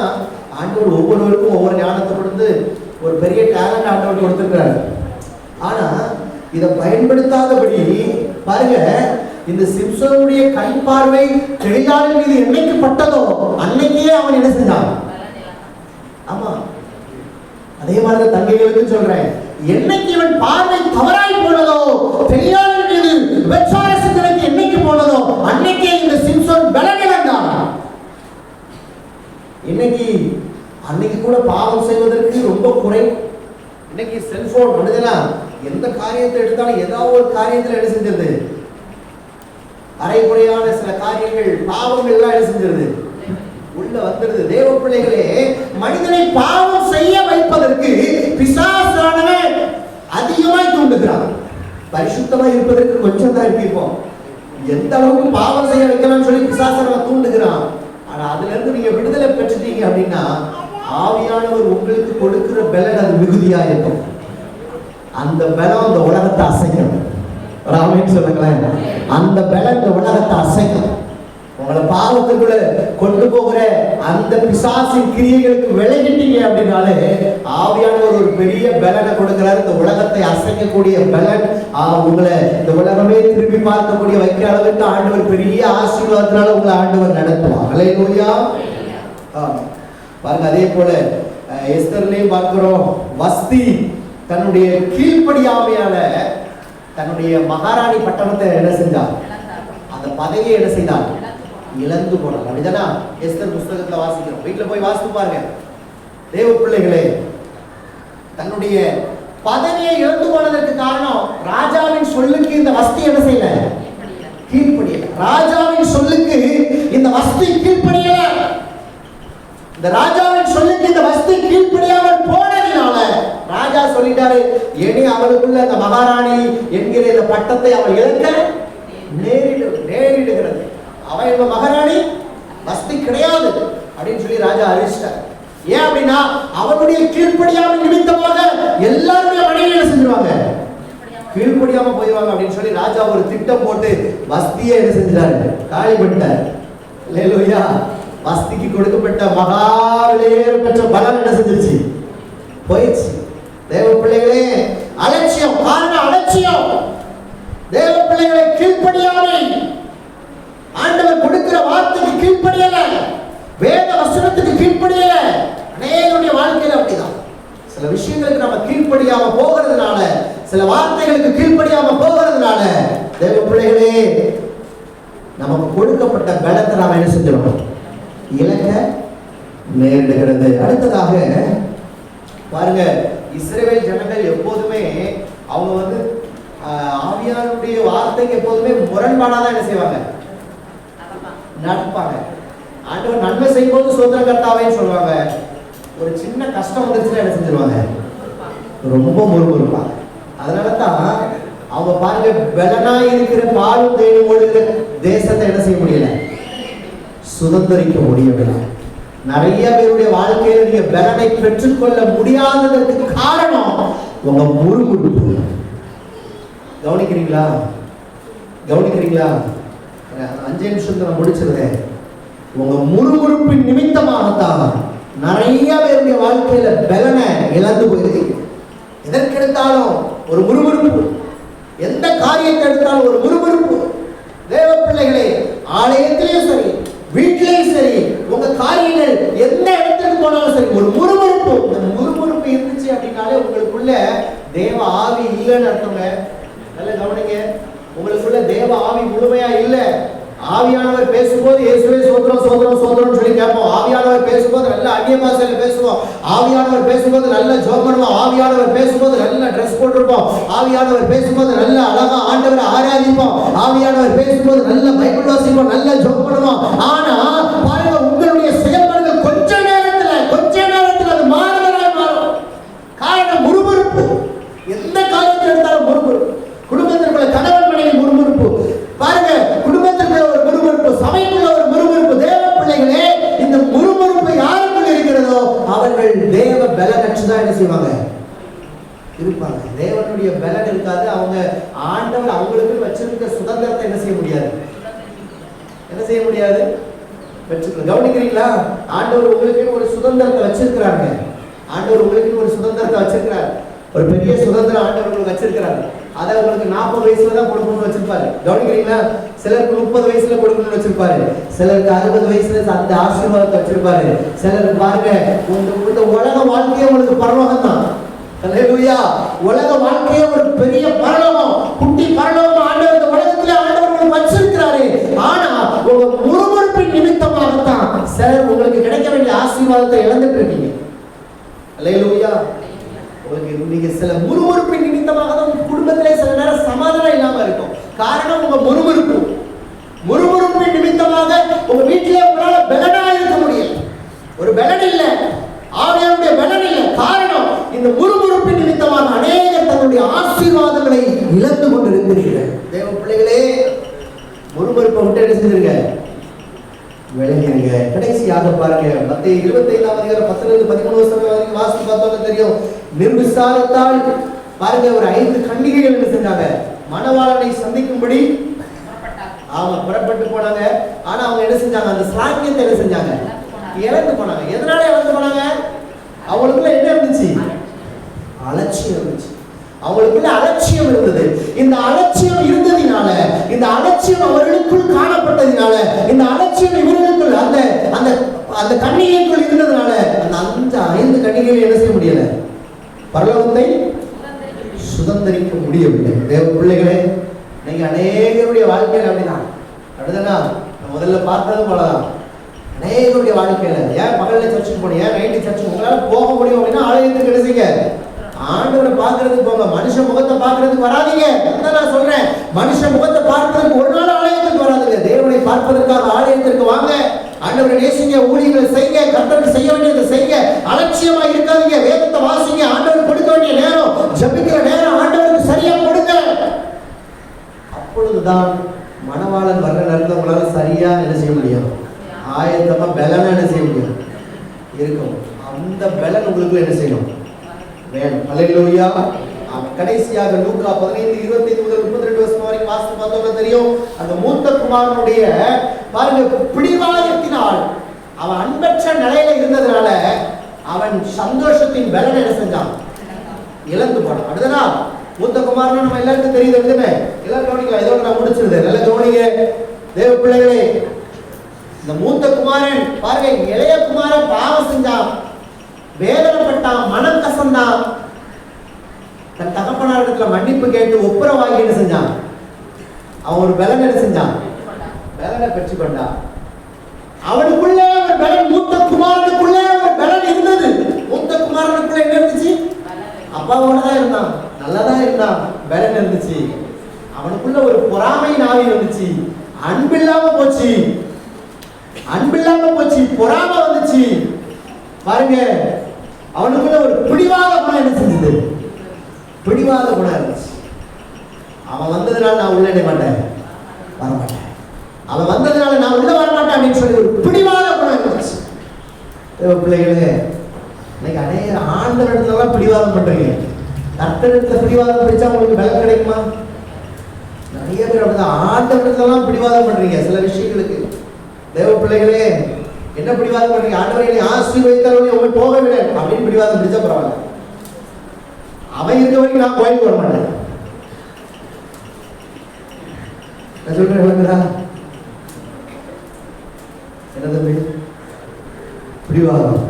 ஆண்டவர் ஒவ்வொருவருக்கும் ஒவ்வொரு ஞானத்தை கொடுத்து ஒரு பெரிய டேலண்ட் ஆண்டவர் கொடுத்திருக்கிறார். ஆனா இதை பயன்படுத்தாதபடி பாருங்க, இந்த சிம்சோனுடைய கண் பார்வை தெளிலாளின் மீது என்னைக்கு பட்டதோ அன்னைக்கே அவன் என்ன செஞ்சான். ஆமா, அதே மாதிரி தங்கைகளுக்கு சொல்றேன், என்னைக்கு இவன் பார்வை தவறாய் போனதோ, தெளிலாளின் மீது விபச்சார சிந்தனைக்கு என்னைக்கு போனதோ அன்னைக்கே இந்த சிம்சோன் பலனிழந்தான். அன்னைக்கு கூட பாவம் செய்வதற்கு ரொம்ப குறை. இன்னைக்கு செல்போன் மனிதனா எந்த காரியத்தை எடுத்தாலும் ஏதாவது ஒரு காரியத்தில் என்ன செஞ்சிருது, அரைகுறையான சில காரியங்கள், பாவங்கள் எல்லாம் என்ன செஞ்சிருது, உள்ள வந்துருது. தேவ பிள்ளைகளே, மனிதனை பாவம் செய்ய வைப்பதற்கு பிசாசானவன் அதிகமாய் தூண்டுகிறான். பரிசுத்தமா இருப்பதற்கு கொஞ்சம் தான் இருப்போம், எந்த அளவுக்கு பாவம் செய்ய வைக்கலாம்னு சொல்லி பிசாசனை தூண்டுகிறான். ஆனா அதுல இருந்து நீங்க விடுதலை பெற்றுட்டீங்க அப்படின்னா ஆவியானவர் உங்களுக்கு கொடுக்கிற பலன் அது மிகுதியா இருக்கும். அந்த பலம் அந்த உலகத்தை அசைக்கும். ராமேன்னு சொல்லுங்களேன். அந்த பலம் இந்த உலகத்தை அசைக்கும். உங்களை பாவத்துக்குள்ள கொண்டு போகிற அந்த பிசாசின் கிரியைகளுக்கு விலகிட்டீங்க அப்படின்னாலே ஆவியானவர் ஒரு பெரிய பலனை கொடுக்கிறார். இந்த உலகத்தை அசைக்கக்கூடிய பலன் உங்களை இந்த உலகமே திரும்பி பார்க்கக்கூடிய வைக்கிற அளவுக்கு ஆண்டவர் பெரிய ஆசீர்வாதத்தினால உங்களை ஆண்டவர் நடத்துவார். அல்லேலூயா. பாருங்க, அதே போல எஸ்தர்லயும் பார்க்கிறோம். வஸ்தி தன்னுடைய கீழ்ப்படியாமையால தன்னுடைய மகாராணி பட்டணத்தை என்ன செஞ்சார்? அந்த பதவியை என்ன செய்தார்? இழந்து போனார். அப்படிதானா? எஸ்தர் புஸ்தகத்தை வாசிக்கிறோம். வீட்டுல போய் வாசித்து பாருங்க. தேவ பிள்ளைகளே, தன்னுடைய பதவியை இழந்து போனதற்கு காரணம் ராஜாவின் சொல்லுக்கு இந்த வஸ்தி என்ன செய்யல? கீழ்ப்படியல. ராஜாவின் சொல்லுக்கு இந்த வஸ்தி கீழ்ப்படியல. இந்த ராஜாவின் சொல்லுக்கு இந்த வஸ்தி கீழ்ப்படியாமல் போனதினால ராஜா சொல்லிட்டாரு, இனி அவளுக்குள்ள அந்த மகாராணி என்கிற இந்த பட்டத்தை அவள் இழக்க நேரிடுகிறது. அவன் இந்த மகாராணி வஸ்தி கிடையாது அப்படின்னு சொல்லி ராஜா அறிவிச்சிட்டார். ஏன் அப்படின்னா அவனுடைய கீழ்ப்படியாமல் நிமித்தமாக எல்லாருமே மனைவியை செஞ்சிருவாங்க, கீழ்ப்படியாம போயிடுவாங்க அப்படின்னு சொல்லி ராஜா ஒரு திட்டம் போட்டு வஸ்தியை என்ன செஞ்சாரு? காலி பண்ணிட்டார். அல்லேலூயா. வஸ்திக்கு கொடுக்கப்பட்ட மகா விலையேற பெற்ற பலன் என்ன செஞ்சிருச்சு? போயிடுச்சு. தேவ பிள்ளைகளே, அலட்சியம். காரணம் அலட்சியம். தேவ பிள்ளைகளை கீழ்ப்படியாமை, ஆண்டவர் கொடுக்கிற வார்த்தைக்கு கீழ்ப்படியல, வேத வசனத்துக்கு கீழ்ப்படியல. அநேகருடைய வாழ்க்கையில அப்படிதான். சில விஷயங்களுக்கு நம்ம கீழ்ப்படியாம போகிறதுனால, சில வார்த்தைகளுக்கு கீழ்ப்படியாம போகிறதுனால தேவ பிள்ளைகளே நமக்கு கொடுக்கப்பட்ட பலத்தை நாம என்ன செஞ்சிடணும்? இழக்க நேரிடுகிறது. அடுத்ததாக பாருங்க, இஸ்ரவேல் ஜனங்கள் எப்போதுமே அவங்க ஆவியானுடைய வார்த்தைக்கு எப்போதுமே முரண்பாடாதான் என்ன செய்வாங்க? நடப்பாங்க. ஆண்டவர் நன்மை செய்யும் போது சோதனை கர்த்தாவேன்னு சொல்லுவாங்க. ஒரு சின்ன கஷ்டம் வந்துச்சுன்னா என்ன செஞ்சிருவாங்க? ரொம்ப முறுமுறுப்பாங்க. அதனாலதான் அவங்க பாருங்க, பலனா இருக்கிற பாலும் தேனும் ஓடுகிற தேசத்தை என்ன செய்ய முடியல? சுதந்திரிக்க முடியவில்லை. நிறைய பேருடைய வாழ்க்கையில நீங்க பலனை பெற்றுக்கொள்ள முடியாததற்கு காரணம் உங்க முறுமுறுப்பு. கவனிக்கிறீங்களா? 5 நிமிஷம் நான் முடிச்சிருந்தேன். உங்க முறுமுறுப்பின் நிமித்தமாகத்தான் நிறைய பேருடைய வாழ்க்கையில பலனை இழந்து போயிருக்கீங்க. எதற்கு எடுத்தாலும் ஒரு முறுமுறுப்பு, எந்த காரியத்தை எடுத்தாலும் ஒரு முறுமுறுப்பு. தேவ பிள்ளைகளே, ஆலயத்திலேயும் சரி, வீட்டிலேயும் சரி, உங்க காரியங்கள் எந்த இடத்துக்கு போனாலும் சரி, ஒரு முறுமுறுப்பு. இந்த முறுமுறுப்பு இருந்துச்சு அப்படின்னாலே உங்களுக்குள்ள தேவ ஆவி இல்லைன்னு அர்த்தங்க. நல்ல கவனிங்க. உங்களுக்குள்ள தேவ ஆவி முழுமையா இல்ல. ஆவியானவர் பேசும்போது இயேசுவே சோத்திரம் சோத்திரம் சோத்திரம் சொல்லி கேட்போம். ஆவியானவர் பேசும்போது நல்ல அந்நிய பாஷையில பேசுவோம். ஆவியானவர் பேசும்போது நல்ல ஜெபம் பண்ணுவோம். ஆவியானவர் பேசும்போது நல்ல ட்ரெஸ் போட்டிருப்போம். ஆவியானவர் பேசும்போது நல்ல அழகா ஆண்டவரை ஆராதிப்போம். ஆவியானவர் பேசும்போது நல்ல பைபிள் வாசிப்போம், நல்ல ஜெபம் பண்ணுவோம். ஆனா பாருங்க, உங்களுடைய செயல்பாடுகள் கொஞ்ச நேரத்துல அது மாறுதலாய் மாறும். காரணம் முறுமுறுப்பு. எந்த காரியத்தில் எடுத்தாலும் முறுமுறுப்பு. குடும்பத்திற்குள்ள கணவன் மனைவி முறுமுறுப்பு. பாருங்க, குடும்பத்திற்குள்ள ஒரு முறுமுறுப்பு, சபைக்குள்ள ஒரு முறுமுறுப்பு. தேவ பிள்ளைகளே, இந்த முறுமுறுப்பு யாருக்குள் இருக்கிறதோ அவர்கள் தேவ பலனற்றுதான் என்ன செய்வாங்க? இருப்பாங்க. தேவனுடைய பலன் இருக்காது. அவங்க ஆண்டவர் அவங்களுக்கு வச்சிருக்க சுதந்திரத்தை என்ன செய்ய முடியாது? கவனிக்கிறீங்களா? ஆண்டவர் உங்களுக்கு ஒரு சுதந்திரத்தை வச்சிருக்கிறாங்க. ஆண்டவர் உங்களுக்கு ஒரு சுதந்திரத்தை வச்சிருக்கிறார். ஒரு பெரிய சுதந்திரம் ஆண்டவர் உங்களுக்கு வச்சிருக்கிறாரு. அதை உங்களுக்கு 40 வயசுல தான் கொடுக்கணும்னு வச்சிருப்பாரு. கவனிக்கிறீங்களா? சிலருக்கு 30 வயசுல கொடுக்கணும்னு வச்சிருப்பாரு. சிலருக்கு 60 வயசுல அந்த ஆசீர்வாதத்தை வச்சிருப்பாரு. சிலருக்கு பாருங்க, இந்த உலக வாழ்க்கையே உங்களுக்கு பரலோகம் தான். அல்லேலூயா. உலக வாழ்க்கையே ஒரு பெரிய பரலோகம், குட்டி பரலோகம் ஆண்டவர் இந்த உலகத்துல ஆண்டவர் உங்களுக்கு வச்சிருக்கிறாரு. ஆனா உங்க முறுமுறுப்பின் நிமித்தமாகத்தான் சிலர் உங்களுக்கு கிடைக்க வேண்டிய ஆசீர்வாதத்தை இழந்துட்டு இருக்கீங்க. அல்லேலூயா. உங்களுக்கு நீங்க சில முறுமுறுப்பின் நிமித்தமாக தான் உங்க குடும்பத்திலே சில நேரம் சமாதானம் இல்லாம இருக்கும். காரணம் உங்க முறுமுறுப்பின் நிமித்தமாக உங்க வீட்டிலே உங்களால பலனா இருக்க முடியல. ஒரு பலன் இல்ல, ஆவியானுடைய பலன் இல்ல. காரணம் இந்த முறுமுறுப்பின் நிமித்தமாக அநேகர் தன்னுடைய ஆசீர்வாதங்களை இழந்து கொண்டிருக்கிறீர்கள். தேவ பிள்ளைகளே, செஞ்சிருங்க, விளங்கிருங்க. கடைசியாக பாருங்க, மத்தேயு 25ஆம் அதிகாரம் 10-13 வரைக்கும் வாசித்து பார்த்தோம்னா தெரியும். நிர்விசாரத்தால் பாருங்க ஒரு 5 கன்னிகைகள் என்ன செஞ்சாங்க, மணவாளனை சந்திக்கும்படி புறப்பட்டு போனாங்க. ஆனா அவங்க என்ன செஞ்சாங்க, அந்த சாக்கியத்தை என்ன செஞ்சாங்க, இழந்து போனாங்க. எதனால இழந்து போனாங்க? அவங்களுக்குள்ள என்ன இருந்துச்சு, அலட்சியம் இருந்துச்சு. அவங்களுக்குள்ள அலட்சியம் இருந்தது. இந்த அலட்சியம் இருந்ததினால, இந்த அலட்சியம் அவர்களுக்குள் காணப்பட்டதினால, இந்த அலட்சியம் இவர்களுக்குள் அந்த அந்த அந்த கன்னிகைக்குள் இருந்ததுனால அந்த 5 கன்னிகைகளை என்ன செய்ய முடியல, பரலோகத்தை சுதந்திரிக்க முடியவில்லை. தேவ பிள்ளைகளே, நீங்க அநேகருடைய வாழ்க்கையில அப்படிதான் முதல்ல பார்த்தது போலதான் அநேகருடைய வாழ்க்கையில. ஏன் பகல்ல சர்ச்சுக்கு போனீங்க, ஏன் நைட்டு சர்ச்சுக்கு உங்களால போக முடியும் அப்படின்னா ஆலயத்துக்கு என்ன செய்யுங்க, ஆண்டவரை பார்க்கறதுக்கு போங்க. மனுஷ முகத்தை பார்க்கறதுக்கு வராதீங்க. அதான் நான் சொல்றேன், மனுஷ முகத்தை பார்க்கறதுக்கு ஒரு நாள் ஆலயத்துக்கு வராதுங்க. தேவனை பார்ப்பதற்காக ஆலயத்திற்கு வாங்க. ஆண்டவரை நேசிங்க, ஊழியர்களை செய்யுங்க, கர்த்தருக்கு செய்ய வேண்டியதை செய்யுங்க, அலட்சியமா இருக்காதீங்க. வேதத்தை வாசிங்க, ஆண்டவர் கொடுக்க வேண்டிய நேரம், ஜெபிக்கிற நேரம் ஆண்டவருக்கு சரியா கொடுங்க. அப்பொழுதுதான் மணவாளன் வர்ற நேரத்தில் உங்களால சரியா என்ன செய்ய முடியும், ஆயத்தமா பலனா என்ன செய்ய முடியும், இருக்கும். அந்த பலன் உங்களுக்கு என்ன செய்யணும், வேணும். அல்லேலூயா. கடைசியாக லூக்கா 15:25-32 வரைக்கும் வாசித்து பார்த்தோம்னா தெரியும். அந்த மூத்த குமாரனுடைய பாருங்க பிடிவாதத்தினால், அவன் அன்பற்ற நிலையில இருந்ததுனால அவன் சந்தோஷத்தின் பலன் என்ன செஞ்சான், இழந்து போனான். அடுத்தனா மூத்த குமாரன் நம்ம எல்லாருக்கும் தெரியுது, எழுதுமே எல்லாரும் கவனிக்கலாம். இதோட நான் முடிச்சிருந்தேன், நல்ல கவனிங்க தேவ பிள்ளைகளே. இந்த மூத்த குமாரன் பாருங்க, இளைய குமாரன் பாவம் செஞ்சான், வேதனைப்பட்டான், மனம் கசந்தான், தன் தகப்பனாரிடத்துல மன்னிப்பு கேட்டு ஒப்புரவாகி என்ன செஞ்சான், அவன் ஒரு பலன் என்ன செஞ்சான், பலனை பெற்றுக்கொண்டான். அவனுக்குள்ளே ஒரு பலன், மூத்த குமாரனுக்குள்ளே ஒரு பலன் இருந்தது. மூத்த குமாரனுக்குள்ள என்ன இருந்துச்சு, அப்பாவோட தான் இருந்தான், நல்லதான் இருந்தான், பலன் இருந்துச்சு. அவனுக்குள்ள ஒரு பொறாமை நாவி வந்துச்சு, அன்பில்லாம போச்சு, அன்பில்லாம போச்சு, பொறாமை வந்துச்சு. பாருங்க, அவனுக்குள்ள ஒரு பிடிவாத குணம் என்ன செஞ்சது, பிடிவாத குணம் இருந்துச்சு. அவன் வந்ததுனால நான் உள்ள மாட்டேன், வரமாட்டேன், அவன் வந்ததுனால நான் உள்ள வரமாட்டேன் அப்படின்னு சொல்லி ஒரு பிடிவாத குணம் இருந்துச்சு. பிள்ளைகளே, இன்னைக்கு அநேக ஆண்டவரிடத்துலாம் பிடிவாதம் பண்றீங்க. கர்த்தரிடத்துல பிடிவாதம் படிச்சா உங்களுக்கு பலன் கிடைக்குமா? நிறைய பேர் அப்படிதான் ஆண்டவரிடத்துலாம் பிடிவாதம் பண்றீங்க சில விஷயங்களுக்கு. தேவ பிள்ளைகளே, என்ன பிடிவாதம் பண்றீங்க? ஆண்டவரை ஆசீர்வதித்தாலும் உங்களை போக விட அப்படின்னு பிடிவாதம் பிடிச்சா பரவாயில்ல. அவன் இருக்க வரைக்கும் நான் கோயிலுக்கு வர மாட்டேன். நான் சொல்றேன், என்ன தம்பி பிடிவாதம்?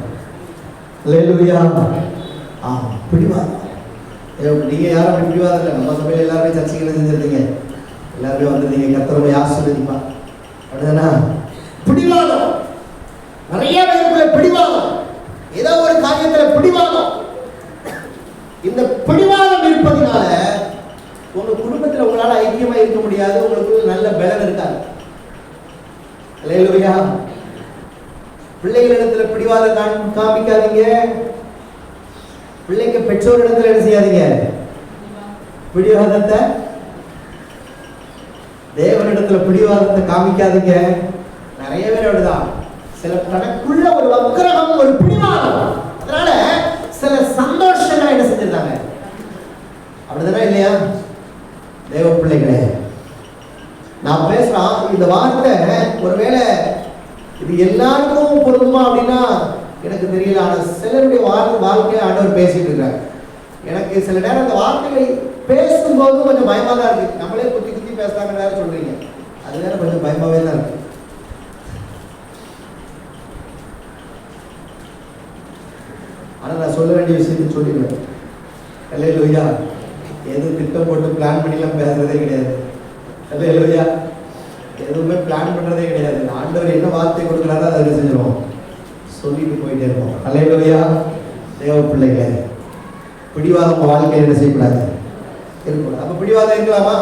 அல்லேலூயா. பிடிவாதம். நீங்க யாரும் அப்படி பிடிவாதம் இல்லை. நம்ம சபையில எல்லாருமே சர்ச்சைகளை செஞ்சிருந்தீங்க, எல்லாருமே வந்துருந்தீங்க, கர்த்தரை ஆசீர்வதிப்பா. அப்படிதானா? பிடிவாதம் நிறைய பேருக்குள்ள பிடிவாதம், ஏதோ ஒரு காரியத்துல பிடிவாதம். இந்த பிடிவாதம் இருப்பதனால உங்க குடும்பத்துல உங்களால ஐக்கியமா இருக்க முடியாது, உங்களுக்கு நல்ல பலன் இருக்காது. அல்லேலூயா. பிள்ளைகளிடத்துல பிடிவாதம் காமிக்காதீங்க. பிள்ளைங்க பெற்றோர் இடத்துல என்ன செய்யாதீங்க, பிடிவாதத்தை, தேவனிடத்துல பிடிவாதத்தை காமிக்காதீங்க. நிறைய பேர் அப்படிதான், சில தனக்குள்ள ஒரு வக்கிரகம், ஒரு பிடிவாதம், அதனால சில சந்தோஷங்களை என்ன செஞ்சிருந்தாங்க. அப்படிதானே இல்லையா தேவ பிள்ளைகளே? நான் பேசுறேன் இந்த வார்த்தை, ஒருவேளை இது எல்லாருக்கும் பொருந்துமா அப்படின்னா எனக்கு தெரியல. ஆனா சிலருடைய வாழ்க்கையை ஆண்டவர் பேசிட்டு இருக்காரு. எனக்கு சில நேரம் அந்த வார்த்தைகளை பேசும்போது கொஞ்சம் பயமா தான் இருக்கு. நம்மளே குத்தி குத்தி பேசுறாங்க வேற சொல்றீங்க, அது வேற கொஞ்சம் பயமாவே தான் இருக்கு. ஆனா நான் சொல்ல வேண்டிய விஷயத்தை சொல்லிடுவேன். அல்லேலூயா. எதுவும் திட்டம் போட்டு பிளான் பண்ணிலாம் பேசுறதே கிடையாது. அல்லேலூயா. எதுவுமே பிளான் பண்றதே கிடையாது. ஆண்டவர் என்ன வார்த்தை கொடுக்குறாரோ அதை செஞ்சிருவோம், சொல்லிட்டு போயிட்டே இருப்போம். அல்லேலூயா. தேவ பிள்ளைகளே, பிடிவாதம் வாழ்க்கையில் என்ன செய்யக்கூடாது, இருக்கக்கூடாது. அப்ப பிடிவாதம் இருக்கலாமா?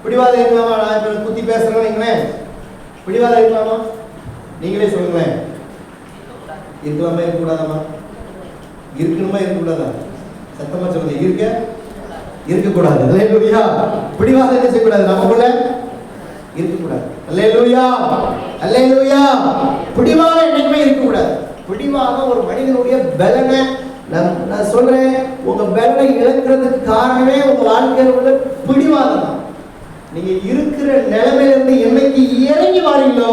பிடிவாதம் இருக்கலாமா? நான் இப்ப குத்தி பேசுறேன்னு வைங்களேன், பிடிவாதம் இருக்கலாமா? நீங்களே சொல்லுங்களேன். இருக்கலாமா இருக்கக்கூடாதாமா? இருக்கணுமா இருக்கக்கூடாதா? சத்தமா சொல்லுங்க. இருக்கக்கூடாது. அல்லேலூயா. பிடிவாதம் என்ன செய்யக்கூடாது நமக்குள்ள இருக்கக்கூடாது. அல்லேலூயா, அல்லேலூயா. பிடிவாதம் என்னைக்குமே இருக்கக்கூடாது. பிடிவாதம் ஒரு மனிதனுடைய பலனை, நான் சொல்றேன், உங்க பலனை இழக்கிறதுக்கு காரணமே உங்க வாழ்க்கையில் உள்ள பிடிவாதம் தான். நீங்க இருக்கிற நிலைமையிலிருந்து என்னைக்கு இறங்கி வாரீங்களோ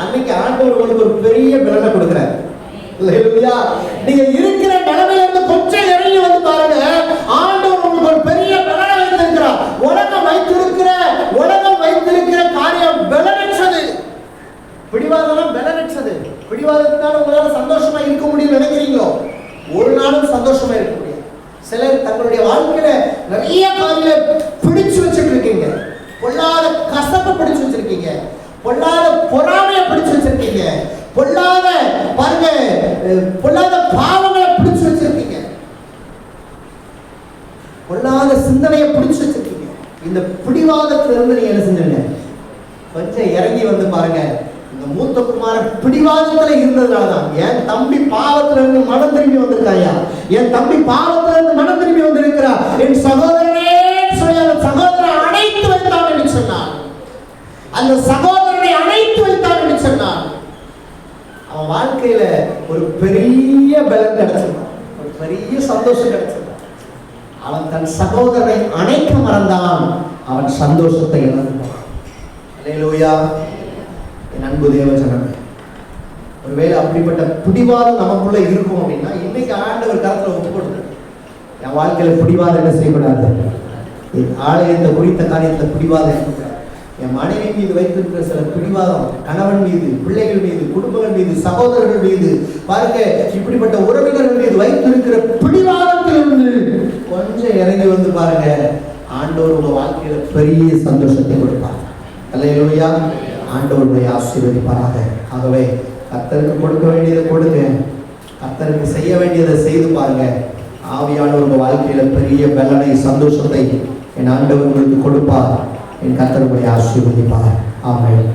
அன்னைக்கு ஆண்டவர் உங்களுக்கு ஒரு பெரிய பலனை கொடுக்கிறார். அல்லேலூயா. நீங்க இருக்கிற நிலைமையிலிருந்து கொஞ்சம் இறங்கி வந்து பாருங்க, ஆண்டவர் உங்களுக்கு ஒரு பெரிய பலனை வைத்திருக்கிறார். உலகம் வைத்திருக்கிற காரியம் பலனற்றது. பிடிவாதம் பலனற்றது. பிடிவாதத்தினால உங்களால சந்தோஷமா இருக்க முடியும் நினைக்கிறீங்களோ, ஒரு நாளும் சந்தோஷமா இருக்க முடியாது. சிலர் தங்களுடைய வாழ்க்கையில நிறைய காரியங்களை பிடிச்சு வச்சுட்டு இருக்கீங்க. பொல்லாத கசப்பை பிடிச்சு வச்சிருக்கீங்க, பொல்லாத பொறாமையை பிடிச்சு வச்சிருக்கீங்க, பொல்லாத பாவங்களை பிடிச்சு வச்சிருக்கீங்க, பொல்லாத சிந்தனையை பிடிச்சு வச்சிருக்கீங்க. இந்த பிடிவாதத்துல இருந்து நீங்க என்ன செஞ்சீங்க, கொஞ்சம் இறங்கி வந்து பாருங்க. இந்த மூத்த குமாரன் பிடிவாதத்துல இருந்ததுனாலதான் என் தம்பி பாவத்துல இருந்து மனம் திரும்பி வந்திருக்காயா, என் தம்பி பாவத்துல இருந்து மனம் திரும்பி வந்திருக்கிறா, என் சகோதரனே சொல்லி அந்த சகோதரனை அணைத்து வைத்தான் என்று சொன்னான். அந்த சகோதரனை அணைத்து வைத்தான் என்று சொன்னான். அவன் வாழ்க்கையில ஒரு பெரிய பலன் கிடைச்சிருந்தான், ஒரு பெரிய சந்தோஷம் கிடைச்சிருந்தான். அவன் தன் சகோதரனை அணைக்க மறந்தான், அவன் சந்தோஷத்தை இழந்தான். அல்லேலூயா. என் அன்பு தேவ ஜனமே, ஒருவேளை அப்படிப்பட்ட பிடிவாதம் நமக்குள்ள இருக்கும் அப்படின்னா இன்னைக்கு ஆண்டவர் கருத்துல ஒப்பு கொடுத்து, என் வாழ்க்கையில பிடிவாதம் என்ன செய்யக்கூடாது, என் ஆலயத்தை குறித்த காரியத்துல பிடிவாதம் இருக்கக்கூடாது. என் மனைவி மீது வைத்திருக்கிற சில பிடிவாதம், கணவன் மீது, பிள்ளைகள் மீது, குடும்பங்கள் மீது, சகோதரர்கள் மீது, பாருங்க இப்படிப்பட்ட உறவினர்கள் மீது வைத்திருக்கிற பிடிவாதத்திலிருந்து கொஞ்சம் இறங்கி வந்து பாருங்க, ஆண்டவர் உங்க வாழ்க்கையில பெரிய சந்தோஷத்தை கொடுப்பார். அல்லேலூயா. ஆண்டவருடைய ஆசீர்வதிப்பாராக. ஆகவே கர்த்தருக்கு கொடுக்க வேண்டியதை கொடுங்க, கர்த்தருக்கு செய்ய வேண்டியதை செய்து பாருங்க. ஆவியானவர் உங்க வாழ்க்கையில பெரிய பலனை, சந்தோஷத்தை என் ஆண்டவர் உங்களுக்கு கொடுப்பார். என் கர்த்தர் உங்களை ஆசீர்வதிப்பார். ஆமென்.